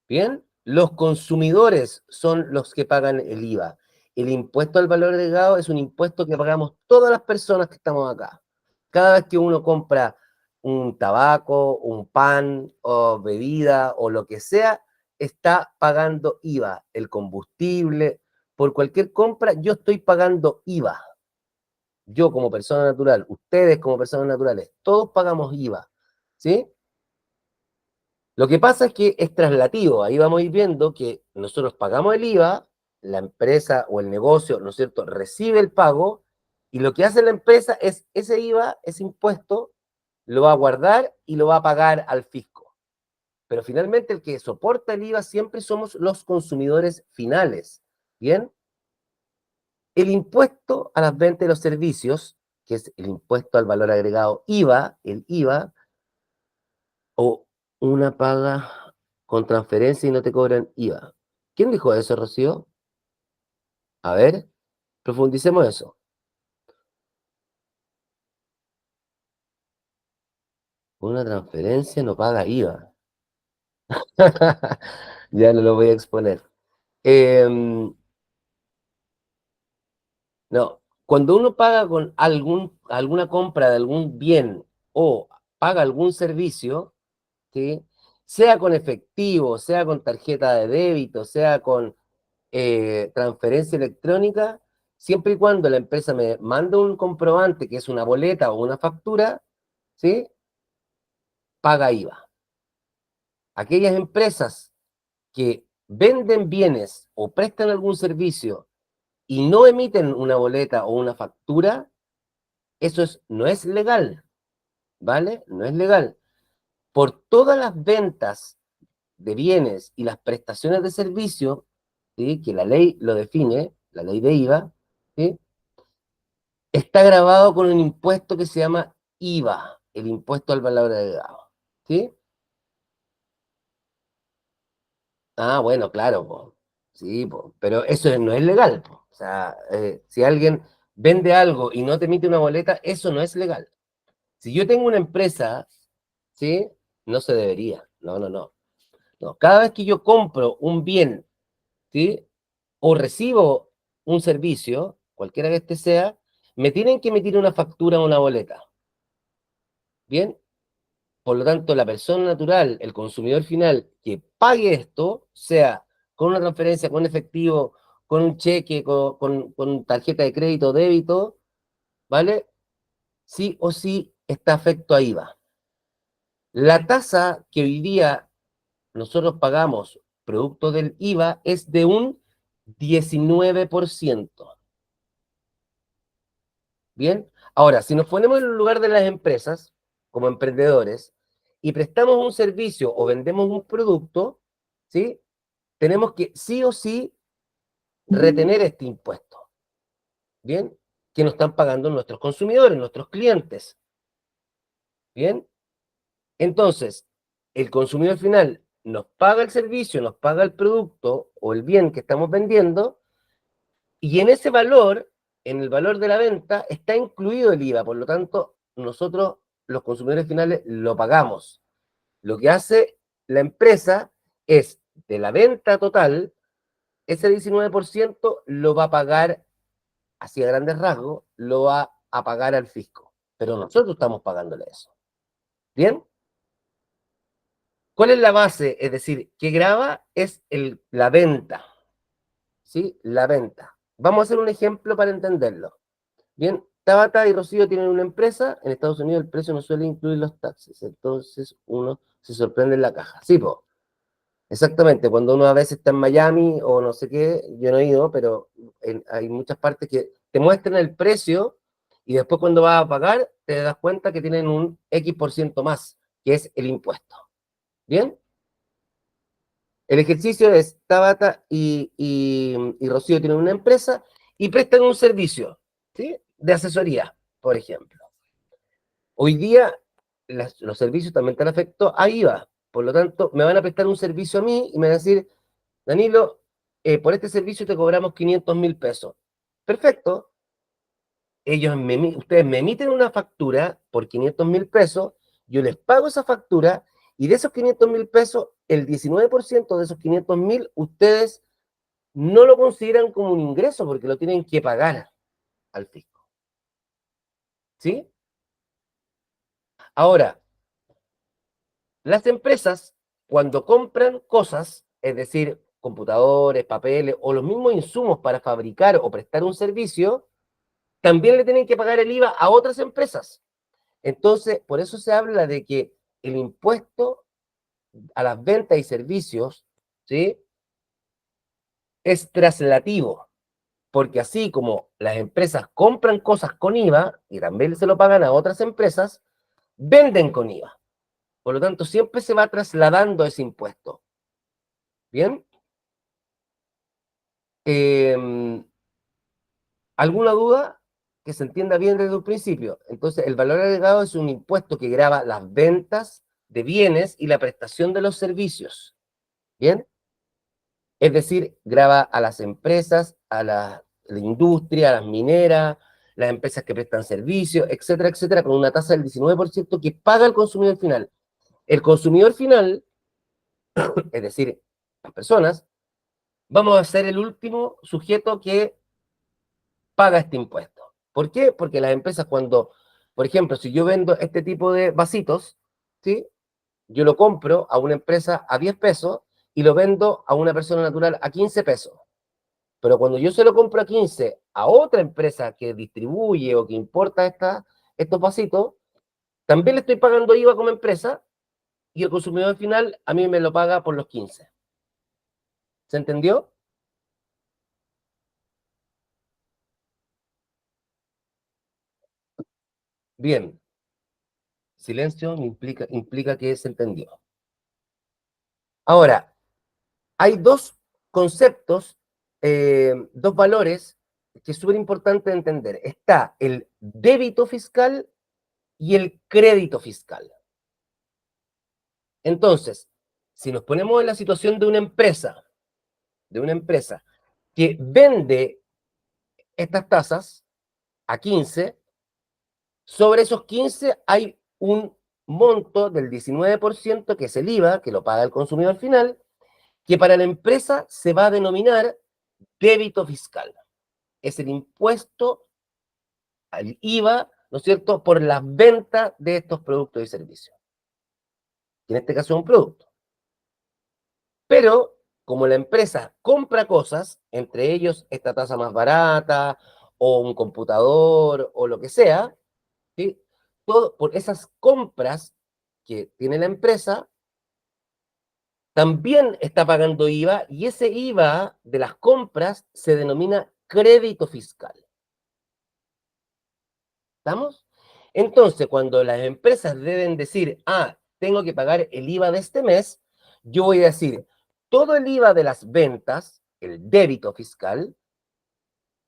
[SPEAKER 1] ¿Bien? Los consumidores son los que pagan el IVA. El impuesto al valor agregado es un impuesto que pagamos todas las personas que estamos acá. Cada vez que uno compra un tabaco, un pan o bebida o lo que sea, está pagando IVA. El combustible, por cualquier compra, yo estoy pagando IVA. Yo como persona natural, ustedes como personas naturales, todos pagamos IVA. ¿Sí? Lo que pasa es que es traslativo, ahí vamos a ir viendo que nosotros pagamos el IVA, la empresa o el negocio, ¿no es cierto?, recibe el pago y lo que hace la empresa es ese IVA, ese impuesto, lo va a guardar y lo va a pagar al fisco. Pero finalmente el que soporta el IVA siempre somos los consumidores finales, ¿bien? El impuesto a las ventas de los servicios, que es el impuesto al valor agregado IVA, el IVA, o una paga con transferencia y no te cobran IVA. ¿Quién dijo eso, Rocío? A ver, profundicemos eso. Una transferencia no paga IVA. Ya no lo voy a exponer. No, cuando uno paga con alguna compra de algún bien o paga algún servicio, ¿sí? Sea con efectivo, sea con tarjeta de débito, sea con transferencia electrónica, siempre y cuando la empresa me manda un comprobante, que es una boleta o una factura, ¿sí? Paga IVA. Aquellas empresas que venden bienes o prestan algún servicio y no emiten una boleta o una factura, no es legal, ¿vale? No es legal. Por todas las ventas de bienes y las prestaciones de servicio, ¿sí? Que la ley lo define, la ley de IVA, ¿sí? Está grabado con un impuesto que se llama IVA, el impuesto al valor agregado. ¿Sí? Ah, bueno, claro, po. Sí, po. Pero eso no es legal, po. O sea, si alguien vende algo y no te emite una boleta, eso no es legal. Si yo tengo una empresa, ¿sí? No se debería. No, no, no. No, cada vez que yo compro un bien, ¿sí? O recibo un servicio, cualquiera que este sea, me tienen que emitir una factura o una boleta. ¿Bien? Por lo tanto, la persona natural, el consumidor final que pague esto, sea con una transferencia, con efectivo, con un cheque, con tarjeta de crédito o débito, ¿vale? Sí o sí está afecto a IVA. La tasa que hoy día nosotros pagamos producto del IVA es de un 19%. ¿Bien? Ahora, si nos ponemos en el lugar de las empresas, como emprendedores, y prestamos un servicio o vendemos un producto, ¿sí? Tenemos que sí o sí retener este impuesto, ¿bien? Que nos están pagando nuestros consumidores, nuestros clientes, ¿bien? Entonces, el consumidor final nos paga el servicio, nos paga el producto o el bien que estamos vendiendo, y en ese valor en el valor de la venta está incluido el IVA, por lo tanto, nosotros, los consumidores finales, lo pagamos. Lo que hace la empresa es, de la venta total, ese 19% lo va a pagar, así a grandes rasgos, lo va a pagar al fisco. Pero nosotros estamos pagándole eso. ¿Bien? ¿Cuál es la base? Es decir, que grava es la venta. ¿Sí? La venta. Vamos a hacer un ejemplo para entenderlo. Bien, Tabata y Rocío tienen una empresa. En Estados Unidos el precio no suele incluir los taxes. Entonces uno se sorprende en la caja. Sí, po. Exactamente. Cuando uno a veces está en Miami o no sé qué, yo no he ido, pero hay muchas partes que te muestran el precio y después cuando vas a pagar te das cuenta que tienen un X% más, que es el impuesto. ¿Bien? El ejercicio es Tabata y Rocío tienen una empresa y prestan un servicio, ¿sí? De asesoría, por ejemplo. Hoy día los servicios también están afectados a IVA, por lo tanto me van a prestar un servicio a mí y me van a decir, Danilo, por este servicio te cobramos 500.000 pesos. Perfecto, ustedes me emiten una factura por 500.000 pesos, yo les pago esa factura y de esos 500.000 pesos, el 19% de esos 500.000, ustedes no lo consideran como un ingreso porque lo tienen que pagar al fisco. ¿Sí? Ahora, las empresas, cuando compran cosas, es decir, computadores, papeles o los mismos insumos para fabricar o prestar un servicio, también le tienen que pagar el IVA a otras empresas. Entonces, por eso se habla de que el impuesto a las ventas y servicios, ¿sí? Es traslativo, porque así como las empresas compran cosas con IVA y también se lo pagan a otras empresas, venden con IVA. Por lo tanto, siempre se va trasladando ese impuesto. ¿Bien? ¿Alguna duda? Que se entienda bien desde un principio. Entonces, el valor agregado es un impuesto que grava las ventas de bienes y la prestación de los servicios. ¿Bien? Es decir, grava a las empresas, a la industria, a las mineras, las empresas que prestan servicios, etcétera, etcétera, con una tasa del 19% que paga el consumidor final. El consumidor final, es decir, las personas, vamos a ser el último sujeto que paga este impuesto. ¿Por qué? Porque las empresas cuando, por ejemplo, si yo vendo este tipo de vasitos, ¿sí? Yo lo compro a una empresa a 10 pesos y lo vendo a una persona natural a 15 pesos. Pero cuando yo se lo compro a 15 a otra empresa que distribuye o que importa estos vasitos, también le estoy pagando IVA como empresa y el consumidor final a mí me lo paga por los 15. ¿Se entendió? Bien. Silencio implica que se entendió. Ahora, hay dos conceptos, dos valores que es súper importante entender. Está el débito fiscal y el crédito fiscal. Entonces, si nos ponemos en la situación de una empresa que vende estas tasas a 15, sobre esos 15 hay un monto del 19% que es el IVA, que lo paga el consumidor final, que para la empresa se va a denominar débito fiscal. Es el impuesto al IVA, ¿no es cierto?, por las ventas de estos productos y servicios. En este caso es un producto. Pero como la empresa compra cosas, entre ellos esta tasa más barata, o un computador, o lo que sea, ¿sí? Todo por esas compras que tiene la empresa, también está pagando IVA, y ese IVA de las compras se denomina crédito fiscal. ¿Estamos? Entonces, cuando las empresas deben decir, tengo que pagar el IVA de este mes, yo voy a decir, todo el IVA de las ventas, el débito fiscal,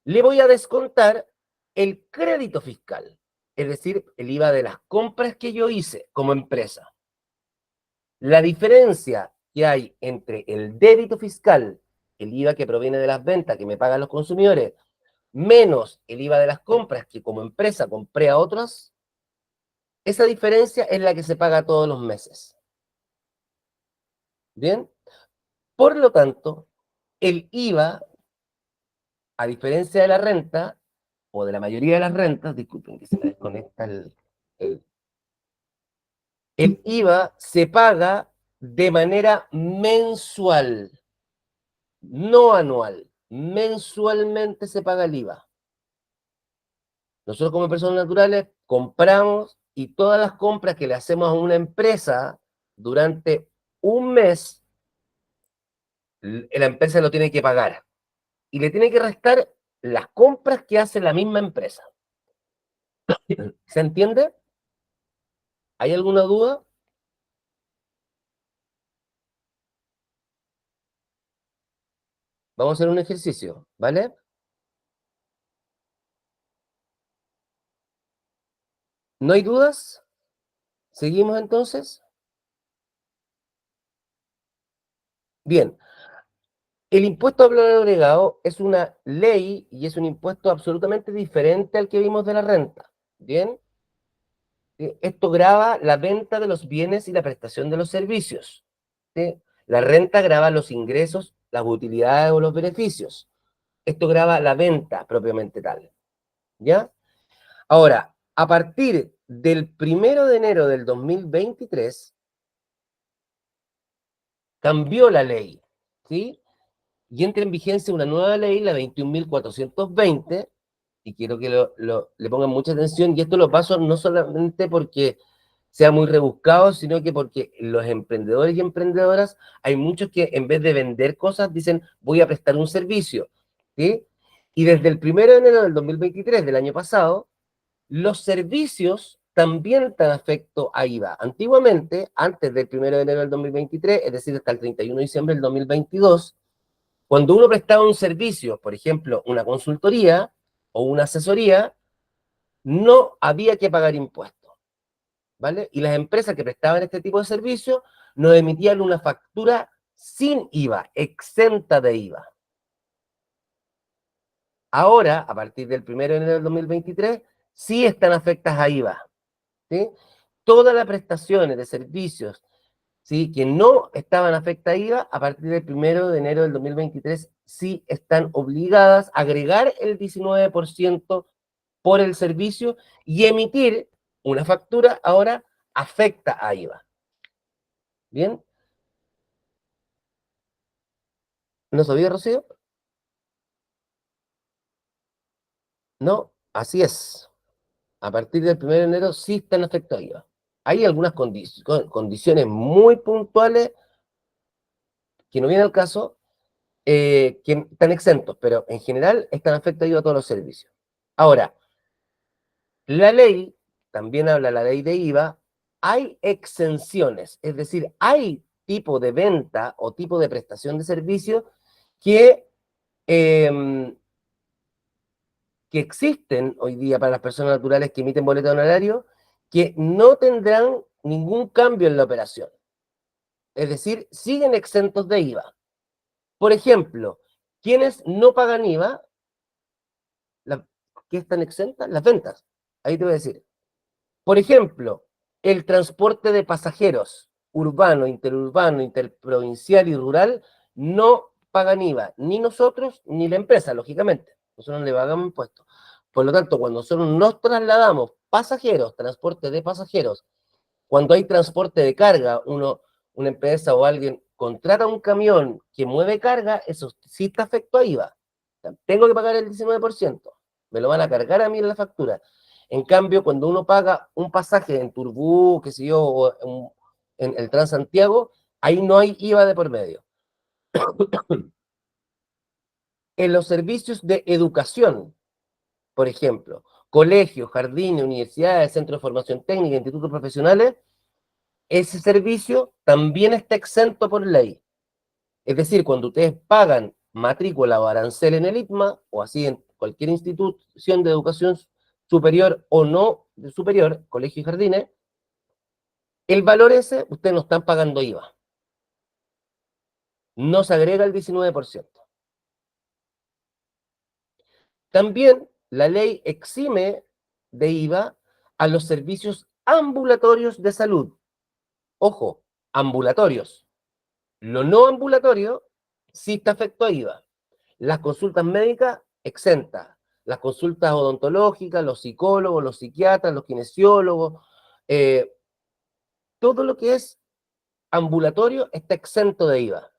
[SPEAKER 1] le voy a descontar el crédito fiscal, es decir, el IVA de las compras que yo hice como empresa. La diferencia que hay entre el débito fiscal, el IVA que proviene de las ventas que me pagan los consumidores, menos el IVA de las compras que como empresa compré a otros, esa diferencia es la que se paga todos los meses. ¿Bien? Por lo tanto, el IVA, a diferencia de la renta, o de la mayoría de las rentas, disculpen que se me desconecta el, el IVA se paga de manera mensual, no anual. Mensualmente se paga el IVA. Nosotros como personas naturales compramos y todas las compras que le hacemos a una empresa durante un mes, la empresa lo tiene que pagar. Y le tiene que restar las compras que hace la misma empresa. ¿Se entiende? ¿Hay alguna duda? Vamos a hacer un ejercicio, ¿vale? ¿No hay dudas? ¿Seguimos entonces? Bien, el impuesto al valor agregado es una ley y es un impuesto absolutamente diferente al que vimos de la renta. ¿Bien? Esto grava la venta de los bienes y la prestación de los servicios. ¿Sí? La renta grava los ingresos, las utilidades o los beneficios. Esto grava la venta propiamente tal. ¿Ya? Ahora, a partir del 1 de enero del 2023, cambió la ley, ¿sí? Y entra en vigencia una nueva ley, la 21.420, y quiero que le pongan mucha atención, y esto lo paso no solamente porque sea muy rebuscado, sino que porque los emprendedores y emprendedoras, hay muchos que en vez de vender cosas, dicen, voy a prestar un servicio, ¿sí? Y desde el 1 de enero del 2023, del año pasado, los servicios también están afectos a IVA. Antiguamente, antes del 1 de enero del 2023, es decir, hasta el 31 de diciembre del 2022, cuando uno prestaba un servicio, por ejemplo, una consultoría o una asesoría, no había que pagar impuestos, ¿vale? Y las empresas que prestaban este tipo de servicios nos emitían una factura sin IVA, exenta de IVA. Ahora, a partir del 1 de enero del 2023, sí están afectadas a IVA, ¿sí? Todas las prestaciones de servicios, ¿sí?, que no estaban afectadas a IVA, a partir del 1 de enero del 2023, sí están obligadas a agregar el 19% por el servicio y emitir una factura ahora afecta a IVA. ¿Bien? ¿No sabía, Rocío? No, así es. A partir del 1 de enero sí están afectados a IVA. Hay algunas condiciones muy puntuales que no vienen al caso, que están exentos, pero en general están afectados a todos los servicios. Ahora, la ley, también habla la ley de IVA, hay exenciones, es decir, hay tipo de venta o tipo de prestación de servicio que, eh, que existen hoy día para las personas naturales que emiten boleto honorario, que no tendrán ningún cambio en la operación. Es decir, siguen exentos de IVA. Por ejemplo, quienes no pagan IVA, la, ¿qué están exentas? Las ventas. Ahí te voy a decir. Por ejemplo, el transporte de pasajeros urbano, interurbano, interprovincial y rural no pagan IVA, ni nosotros ni la empresa, lógicamente. Nosotros no le pagamos impuestos. Por lo tanto, cuando nosotros nos trasladamos pasajeros, transporte de pasajeros, cuando hay transporte de carga, una empresa o alguien contrata un camión que mueve carga, eso sí está afecto a IVA. Tengo que pagar el 19%. Me lo van a cargar a mí en la factura. En cambio, cuando uno paga un pasaje en Turbú, qué sé yo, o en el Transantiago, ahí no hay IVA de por medio. En los servicios de educación, por ejemplo, colegios, jardines, universidades, centros de formación técnica, institutos profesionales, ese servicio también está exento por ley. Es decir, cuando ustedes pagan matrícula o arancel en el ITMA, o así en cualquier institución de educación superior o no superior, colegio y jardines, el valor ese, ustedes no están pagando IVA. No se agrega el 19%. También la ley exime de IVA a los servicios ambulatorios de salud. Ojo, ambulatorios. Lo no ambulatorio sí está afecto a IVA. Las consultas médicas, exentas. Las consultas odontológicas, los psicólogos, los psiquiatras, los kinesiólogos, todo lo que es ambulatorio está exento de IVA.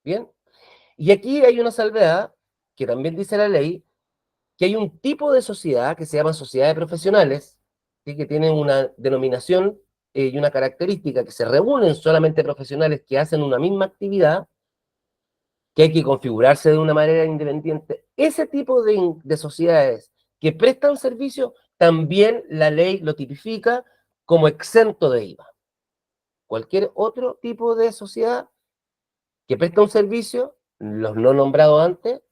[SPEAKER 1] ¿Bien? Y aquí hay una salvedad, que también dice la ley, que hay un tipo de sociedad que se llama sociedades profesionales, ¿sí? Que tienen una denominación y una característica, que se reúnen solamente profesionales que hacen una misma actividad, que hay que configurarse de una manera independiente. Ese tipo de sociedades que prestan servicio, también la ley lo tipifica como exento de IVA. Cualquier otro tipo de sociedad que presta un servicio, los no nombrados antes,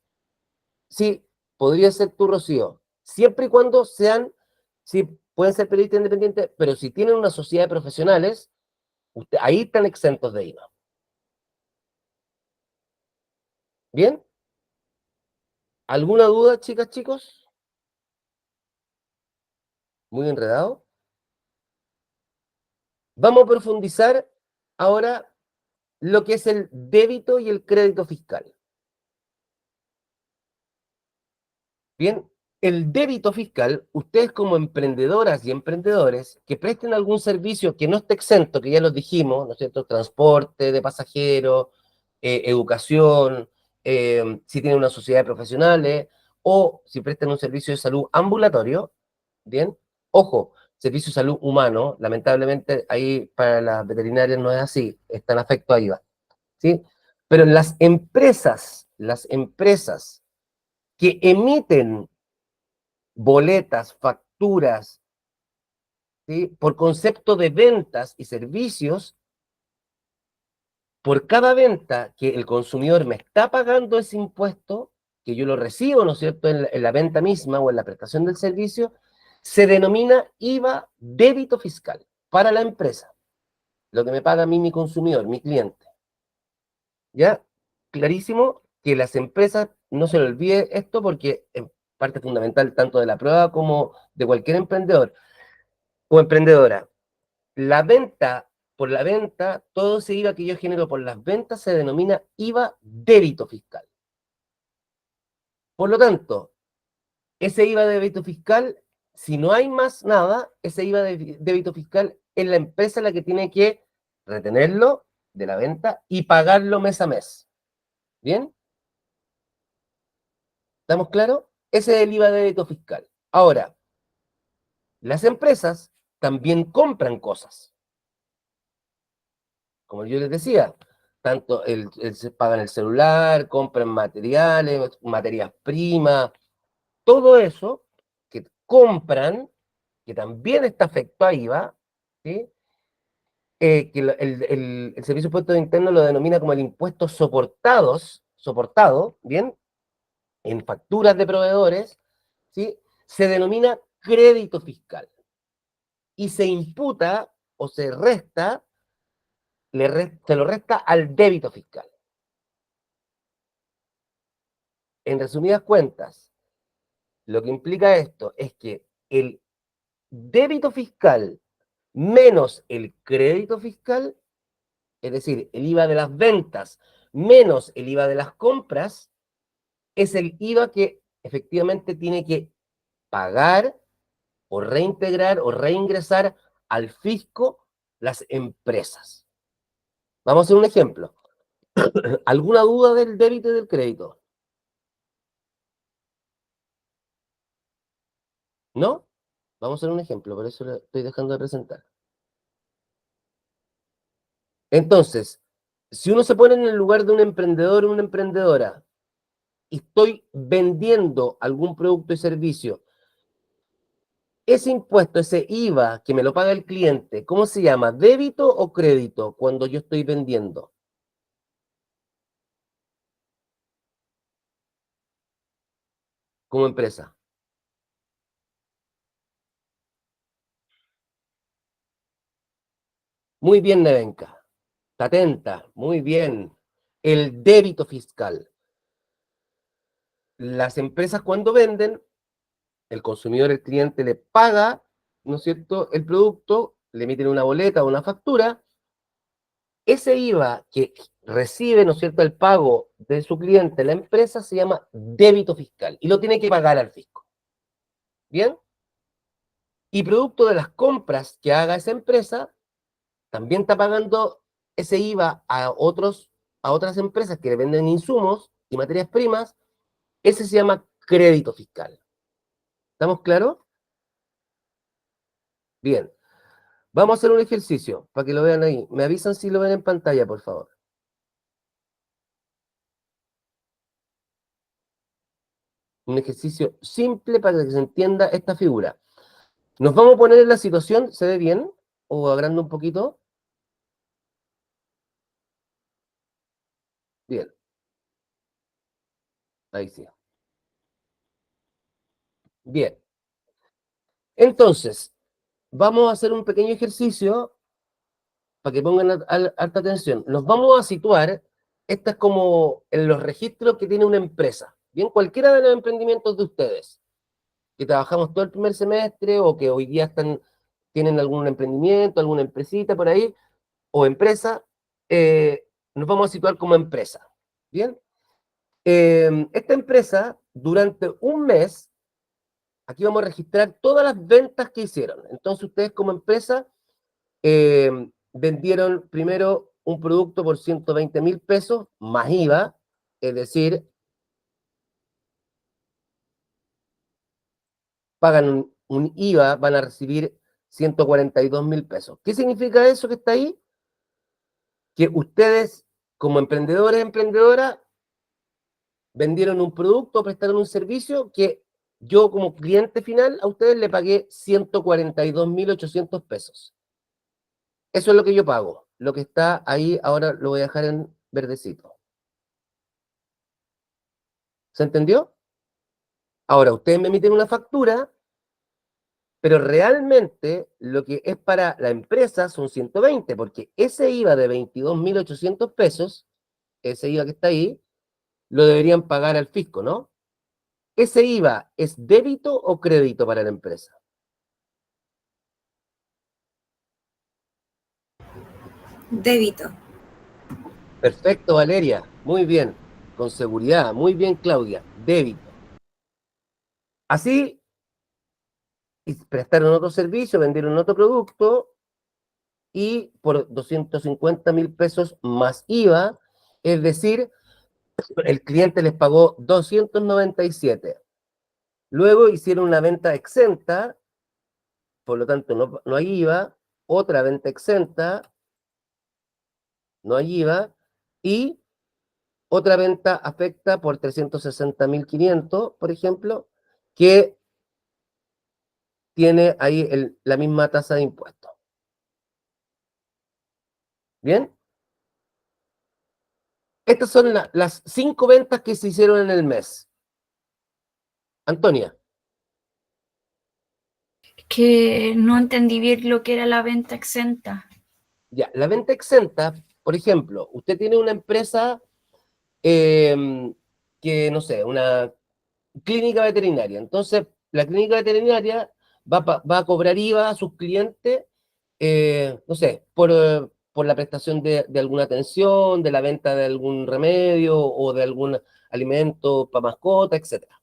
[SPEAKER 1] sí, podría ser tu Rocío, siempre y cuando sean, sí, pueden ser periodistas independientes, pero si tienen una sociedad de profesionales, ahí están exentos de IVA. ¿Bien? ¿Alguna duda, chicas, chicos? Muy enredado. Vamos a profundizar ahora lo que es el débito y el crédito fiscal. Bien, el débito fiscal, ustedes como emprendedoras y emprendedores que presten algún servicio que no esté exento, que ya los dijimos, ¿no es cierto? Transporte de pasajeros, educación, si tienen una sociedad de profesionales, o si prestan un servicio de salud ambulatorio, ¿bien? Ojo, servicio de salud humano, lamentablemente ahí para las veterinarias no es así, están afectos a IVA, ¿sí? Pero las empresas que emiten boletas, facturas, ¿sí? Por concepto de ventas y servicios, por cada venta que el consumidor me está pagando ese impuesto, que yo lo recibo, ¿no es cierto?, en la venta misma o en la prestación del servicio, se denomina IVA débito fiscal para la empresa, lo que me paga a mí mi consumidor, mi cliente. ¿Ya? Clarísimo que las empresas no se le olvide esto porque es parte fundamental tanto de la prueba como de cualquier emprendedor o emprendedora. La venta, por la venta, todo ese IVA que yo genero por las ventas se denomina IVA débito fiscal. Por lo tanto, ese IVA débito fiscal, si no hay más nada, ese IVA débito fiscal es la empresa la que tiene que retenerlo de la venta y pagarlo mes a mes. ¿Bien? ¿Estamos claros? Ese es el IVA débito fiscal. Ahora, las empresas también compran cosas. Como yo les decía, tanto se pagan el celular, compran materiales, materias primas, todo eso que compran, que también está afecto a IVA, ¿sí? Que el Servicio de Impuestos Internos lo denomina como el impuesto soportado, ¿bien? En facturas de proveedores, ¿sí? Se denomina crédito fiscal y se imputa o se resta, se lo resta al débito fiscal. En resumidas cuentas, lo que implica esto es que el débito fiscal menos el crédito fiscal, es decir, el IVA de las ventas menos el IVA de las compras, es el IVA que efectivamente tiene que pagar o reintegrar o reingresar al fisco las empresas. Vamos a hacer un ejemplo. ¿Alguna duda del débito y del crédito? ¿No? Vamos a hacer un ejemplo, por eso lo estoy dejando de presentar. Entonces, si uno se pone en el lugar de un emprendedor o una emprendedora y estoy vendiendo algún producto y servicio, ese impuesto, ese IVA que me lo paga el cliente, ¿cómo se llama? ¿Débito o crédito cuando yo estoy vendiendo como empresa? Muy bien, Nevenka. Está atenta. Muy bien. El débito fiscal. las empresas cuando venden, el consumidor, el cliente le paga, ¿no es cierto?, el producto, le emiten una boleta o una factura, ese IVA que recibe, ¿no es cierto?, el pago de su cliente, la empresa, se llama débito fiscal y lo tiene que pagar al fisco. ¿Bien? Y producto de las compras que haga esa empresa, también está pagando ese IVA a otras empresas que le venden insumos y materias primas. Ese se llama crédito fiscal. ¿Estamos claros? Bien. Vamos a hacer un ejercicio para que lo vean ahí. Me avisan si lo ven en pantalla, por favor. Un ejercicio simple para que se entienda esta figura. Nos vamos a poner en la situación, ¿se ve bien? ¿O agrando un poquito? Bien, ahí sí. Bien. Entonces, vamos a hacer un pequeño ejercicio para que pongan alta atención. Nos vamos a situar, esta es como en los registros que tiene una empresa. Bien, cualquiera de los emprendimientos de ustedes, que trabajamos todo el primer semestre o que hoy día tienen algún emprendimiento, alguna empresita por ahí, o empresa, nos vamos a situar como empresa. Bien, esta empresa, durante un mes, aquí vamos a registrar todas las ventas que hicieron. Entonces, ustedes como empresa vendieron primero un producto por 120.000 pesos más IVA, es decir, pagan un IVA, van a recibir 142.000 pesos. ¿Qué significa eso que está ahí? Que ustedes, como emprendedores, emprendedoras, vendieron un producto, prestaron un servicio que yo como cliente final a ustedes le pagué 142.800 pesos. Eso es lo que yo pago. Lo que está ahí ahora lo voy a dejar en verdecito. ¿Se entendió? Ahora, ustedes me emiten una factura, pero realmente lo que es para la empresa son 120, porque ese IVA de 22.800 pesos, ese IVA que está ahí, lo deberían pagar al fisco, ¿no? ¿Ese IVA es débito o crédito para la empresa?
[SPEAKER 3] Débito.
[SPEAKER 1] Perfecto, Valeria. Muy bien. Con seguridad. Muy bien, Claudia. Débito. Así, prestaron otro servicio, vendieron otro producto y por 250.000 pesos más IVA, es decir, el cliente les pagó 297. Luego hicieron una venta exenta, por lo tanto no hay IVA, otra venta exenta, no hay IVA, y otra venta afecta por 360.500, por ejemplo, que tiene ahí la misma tasa de impuesto. ¿Bien? Estas son las 5 ventas que se hicieron en el mes. Antonia.
[SPEAKER 3] Que no entendí bien lo que era la venta exenta.
[SPEAKER 1] Ya, la venta exenta, por ejemplo, usted tiene una empresa que, no sé, una clínica veterinaria. Entonces, la clínica veterinaria va a cobrar IVA a sus clientes, no sé, por la prestación de alguna atención, de la venta de algún remedio o de algún alimento para mascota, etcétera.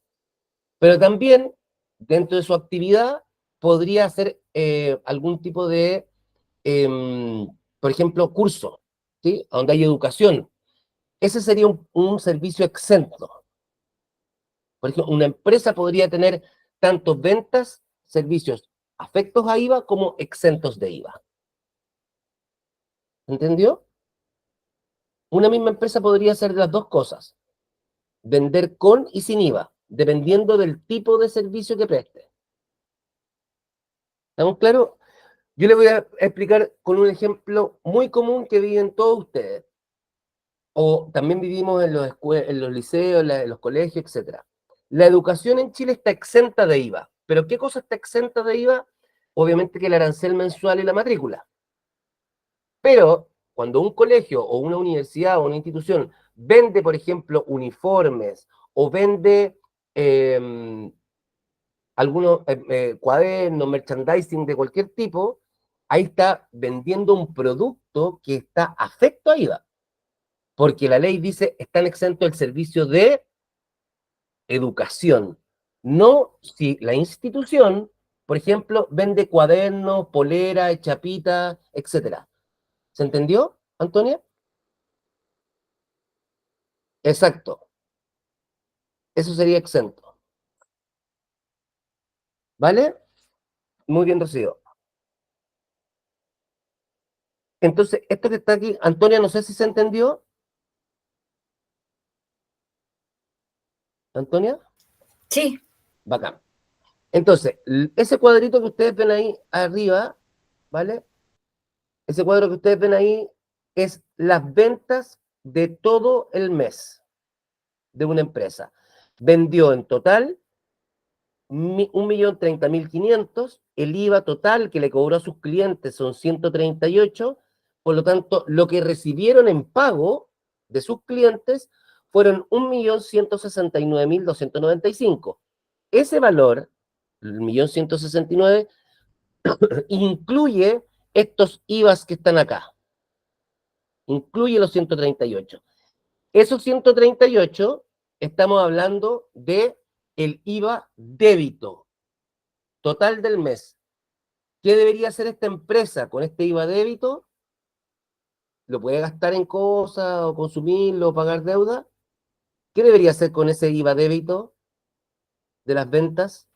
[SPEAKER 1] Pero también, dentro de su actividad, podría hacer algún tipo de, por ejemplo, curso, ¿sí? Donde hay educación. Ese sería un servicio exento. Por ejemplo, una empresa podría tener tanto ventas, servicios afectos a IVA como exentos de IVA. ¿Entendió? Una misma empresa podría hacer las dos cosas. Vender con y sin IVA, dependiendo del tipo de servicio que preste. ¿Estamos claros? Yo les voy a explicar con un ejemplo muy común que viven todos ustedes. O también vivimos en los liceos, en los colegios, etc. La educación en Chile está exenta de IVA. ¿Pero qué cosa está exenta de IVA? Obviamente que el arancel mensual y la matrícula. Pero cuando un colegio o una universidad o una institución vende, por ejemplo, uniformes o vende algunos cuadernos, merchandising de cualquier tipo, ahí está vendiendo un producto que está afecto a IVA. Porque la ley dice, están exentos el servicio de educación. No si la institución, por ejemplo, vende cuadernos, polera, chapita, etcétera. ¿Se entendió, Antonia? Exacto. Eso sería exento. ¿Vale? Muy bien, Rocío. Entonces, esto que está aquí, Antonia, no sé si se entendió. Antonia,
[SPEAKER 3] Sí,
[SPEAKER 1] bacán. Entonces, ese cuadrito que ustedes ven ahí arriba, ¿vale? Ese cuadro que ustedes ven ahí es las ventas de todo el mes de una empresa. Vendió en total 1.030.500.000, el IVA total que le cobró a sus clientes son 138, por lo tanto, lo que recibieron en pago de sus clientes fueron 1.169.295. Ese valor, el 1.169.000, incluye estos IVAs que están acá, incluye los 138. Esos 138, estamos hablando de el IVA débito total del mes. ¿Qué debería hacer esta empresa con este IVA débito? ¿Lo puede gastar en cosas o consumirlo o pagar deuda? ¿Qué debería hacer con ese IVA débito de las ventas?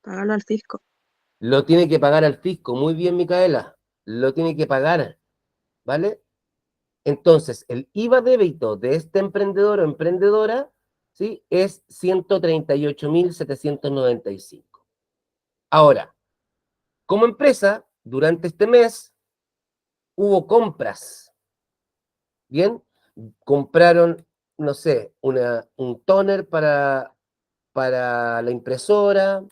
[SPEAKER 4] Pagarlo al fisco.
[SPEAKER 1] Lo tiene que pagar al fisco. Muy bien, Micaela. Lo tiene que pagar, ¿vale? Entonces, el IVA débito de este emprendedor o emprendedora, ¿sí? Es 138.795. Ahora, como empresa, durante este mes hubo compras, ¿bien? Compraron, no sé, un tóner para la impresora,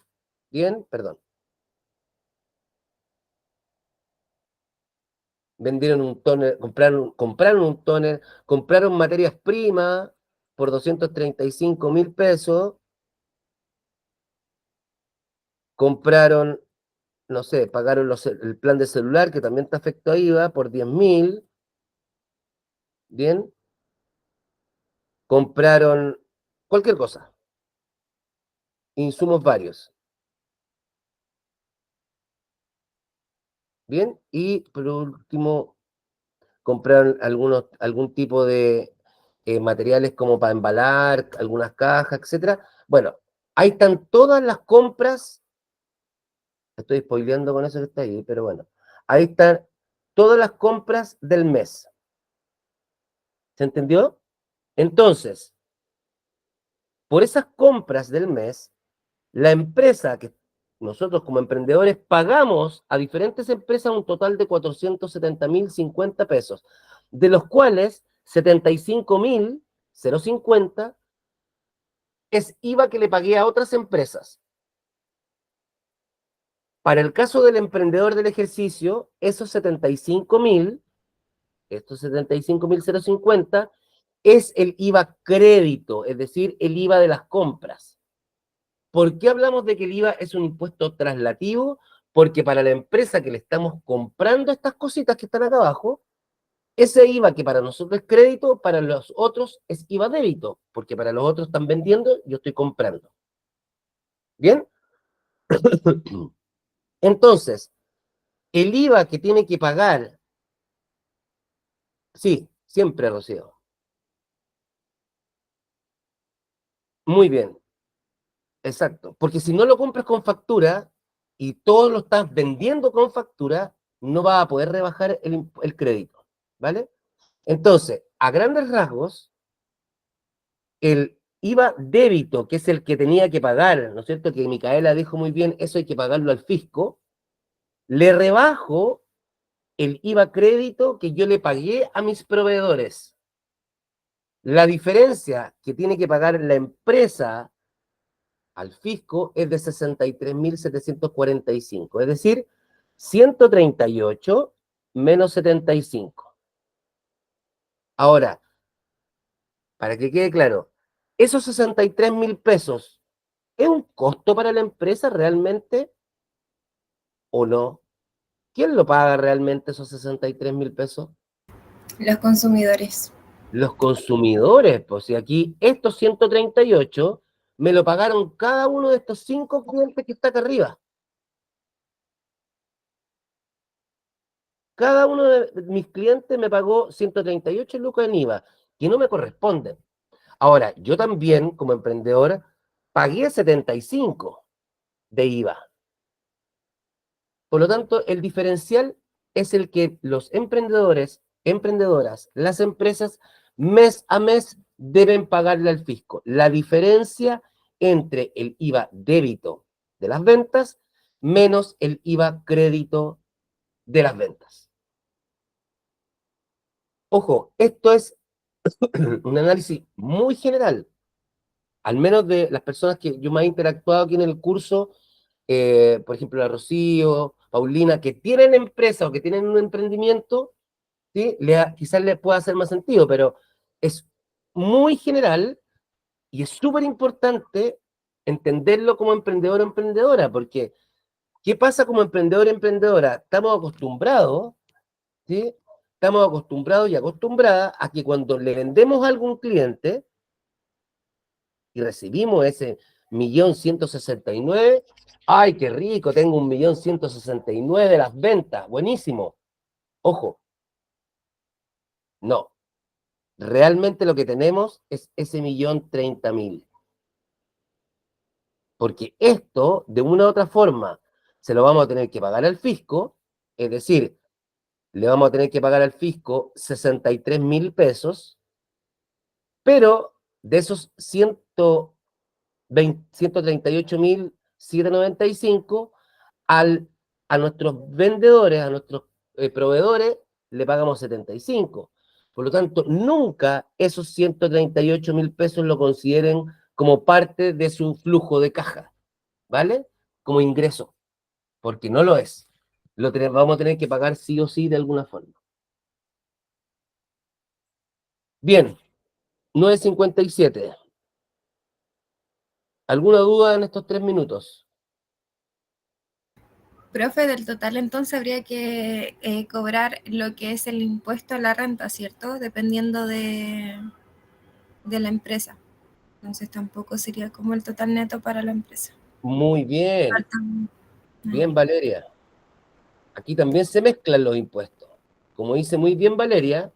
[SPEAKER 1] ¿bien? Perdón. Vendieron un tóner, compraron un tóner, compraron materias primas por 235.000 pesos, compraron, no sé, pagaron el plan de celular, que también está afecto a IVA, por 10.000, ¿bien? Compraron cualquier cosa, insumos varios, ¿bien? Y por último, compraron algún tipo de materiales como para embalar, algunas cajas, etcétera. Bueno, ahí están todas las compras. Estoy spoileando con eso que está ahí, pero bueno. Ahí están todas las compras del mes. ¿Se entendió? Entonces, por esas compras del mes, la empresa que nosotros como emprendedores pagamos a diferentes empresas un total de 470.050 pesos, de los cuales 75.050 es IVA que le pagué a otras empresas. Para el caso del emprendedor del ejercicio, esos 75.000, estos 75.050, es el IVA crédito, es decir, el IVA de las compras. ¿Por qué hablamos de que el IVA es un impuesto traslativo? Porque para la empresa que le estamos comprando estas cositas que están acá abajo, ese IVA que para nosotros es crédito, para los otros es IVA débito, porque para los otros están vendiendo, yo estoy comprando. ¿Bien? Entonces, el IVA que tiene que pagar, sí, siempre, Rocío. Muy bien, exacto. Porque si no lo compras con factura y todo lo estás vendiendo con factura, no vas a poder rebajar el crédito, ¿vale? Entonces, a grandes rasgos, el IVA débito, que es el que tenía que pagar, ¿no es cierto? Que Micaela dijo muy bien, eso hay que pagarlo al fisco, le rebajo el IVA crédito que yo le pagué a mis proveedores. La diferencia que tiene que pagar la empresa al fisco es de 63.745, es decir, 138 menos 75. Ahora, para que quede claro, esos 63.000 pesos ¿Es un costo para la empresa realmente o no? ¿Quién lo paga realmente esos 63.000 pesos?
[SPEAKER 3] Los consumidores.
[SPEAKER 1] Los consumidores, pues si aquí estos 138 me lo pagaron cada uno de estos 5 clientes que está acá arriba. Cada uno de mis clientes me pagó 138 lucas en IVA, que no me corresponden. Ahora, yo también, como emprendedor, pagué 75 de IVA. Por lo tanto, el diferencial es el que los emprendedores, emprendedoras, las empresas, mes a mes deben pagarle al fisco. La diferencia entre el IVA débito de las ventas menos el IVA crédito de las ventas. Ojo, esto es un análisis muy general, al menos de las personas que yo más he interactuado aquí en el curso, por ejemplo, la Rocío, Paulina, que tienen empresa o que tienen un emprendimiento, ¿sí? Quizás les pueda hacer más sentido, pero es muy general y es súper importante entenderlo como emprendedor o emprendedora, porque ¿qué pasa como emprendedor o emprendedora? Estamos acostumbrados, ¿sí? Estamos acostumbrados y acostumbradas a que cuando le vendemos a algún cliente y recibimos ese 1.169.000, ¡ay, qué rico! Tengo 1.169.000 de las ventas, buenísimo. Ojo, no. Realmente lo que tenemos es ese 1.030.000. Porque esto, de una u otra forma, se lo vamos a tener que pagar al fisco, es decir, le vamos a tener que pagar al fisco 63.000 pesos, pero de esos 138.795, a nuestros vendedores, a nuestros proveedores, le pagamos 75. Por lo tanto, nunca esos 138.000 pesos lo consideren como parte de su flujo de caja, ¿vale? Como ingreso, porque no lo es. Vamos a tener que pagar sí o sí de alguna forma. Bien, 9:57. ¿Alguna duda en estos 3 minutos?
[SPEAKER 3] Profe, del total entonces habría que cobrar lo que es el impuesto a la renta, ¿cierto? Dependiendo de la empresa. Entonces tampoco sería como el total neto para la empresa.
[SPEAKER 1] Muy bien,
[SPEAKER 3] Faltan-
[SPEAKER 1] bien, Valeria. Aquí también se mezclan los impuestos. Como dice muy bien Valeria,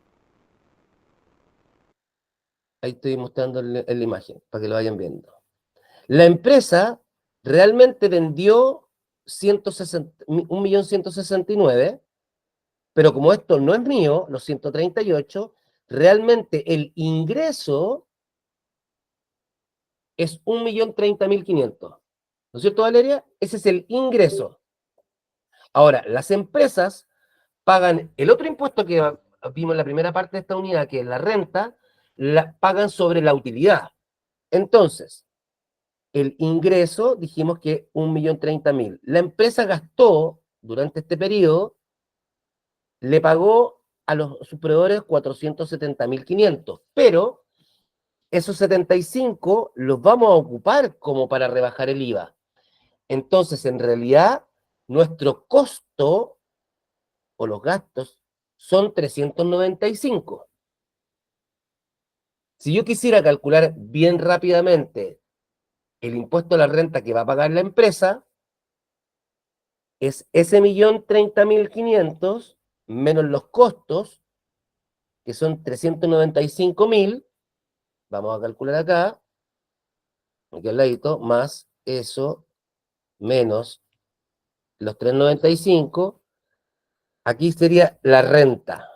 [SPEAKER 1] ahí estoy mostrando en la imagen para que lo vayan viendo. La empresa realmente vendió 1.169.000, pero como esto no es mío, los 138, realmente el ingreso es 1.030.500. ¿No es cierto, Valeria? Ese es el ingreso. Ahora, las empresas pagan el otro impuesto que vimos en la primera parte de esta unidad, que es la renta, la pagan sobre la utilidad. Entonces, el ingreso, dijimos que 1.030.000. La empresa gastó, durante este periodo, le pagó a sus proveedores 470.500, pero esos 75 los vamos a ocupar como para rebajar el IVA. Entonces, en realidad, nuestro costo o los gastos son 395. Si yo quisiera calcular bien rápidamente el impuesto a la renta que va a pagar la empresa, es ese 1.030.500 menos los costos, que son 395.000, vamos a calcular acá, aquí al ladito, más eso, menos los 395, aquí sería la renta.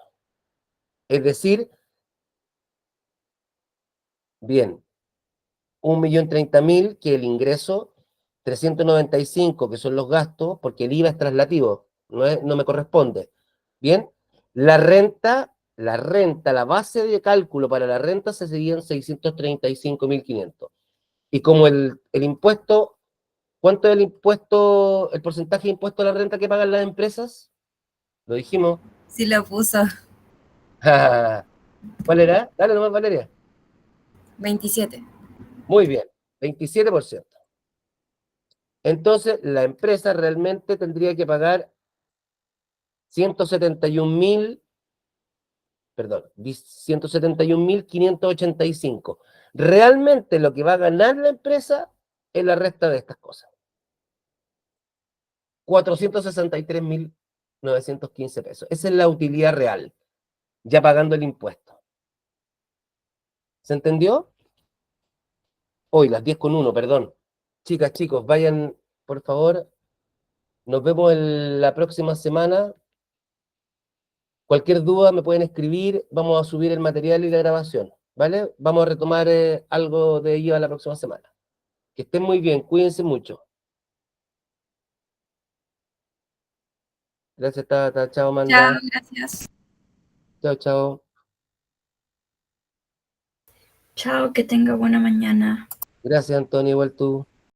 [SPEAKER 1] Es decir, bien, 1.030.000, que el ingreso, 395, que son los gastos, porque el IVA es traslativo, no me corresponde. Bien, la base de cálculo para la renta se serían 635.500. Y como el impuesto, ¿cuánto es el impuesto, el porcentaje de impuesto a la renta que pagan las empresas? Lo dijimos.
[SPEAKER 3] Sí lo puso,
[SPEAKER 1] ¿Cuál era? Dale nomás, Valeria.
[SPEAKER 3] 27.
[SPEAKER 1] Muy bien, 27%. Entonces, la empresa realmente tendría que pagar 171.585. Realmente lo que va a ganar la empresa es la resta de estas cosas. 463.915 pesos. Esa es la utilidad real, ya pagando el impuesto. ¿Se entendió? Hoy, las 10:01, perdón. Chicas, chicos, vayan, por favor. Nos vemos la próxima semana. Cualquier duda me pueden escribir. Vamos a subir el material y la grabación, ¿vale? Vamos a retomar algo de ello la próxima semana. Que estén muy bien, cuídense mucho. Gracias, Tata. Chao,
[SPEAKER 3] Chao,
[SPEAKER 1] Amanda.
[SPEAKER 3] gracias.
[SPEAKER 1] Chao, chao.
[SPEAKER 5] Chao, que tenga buena mañana.
[SPEAKER 1] Gracias, Antonio. Igual tú.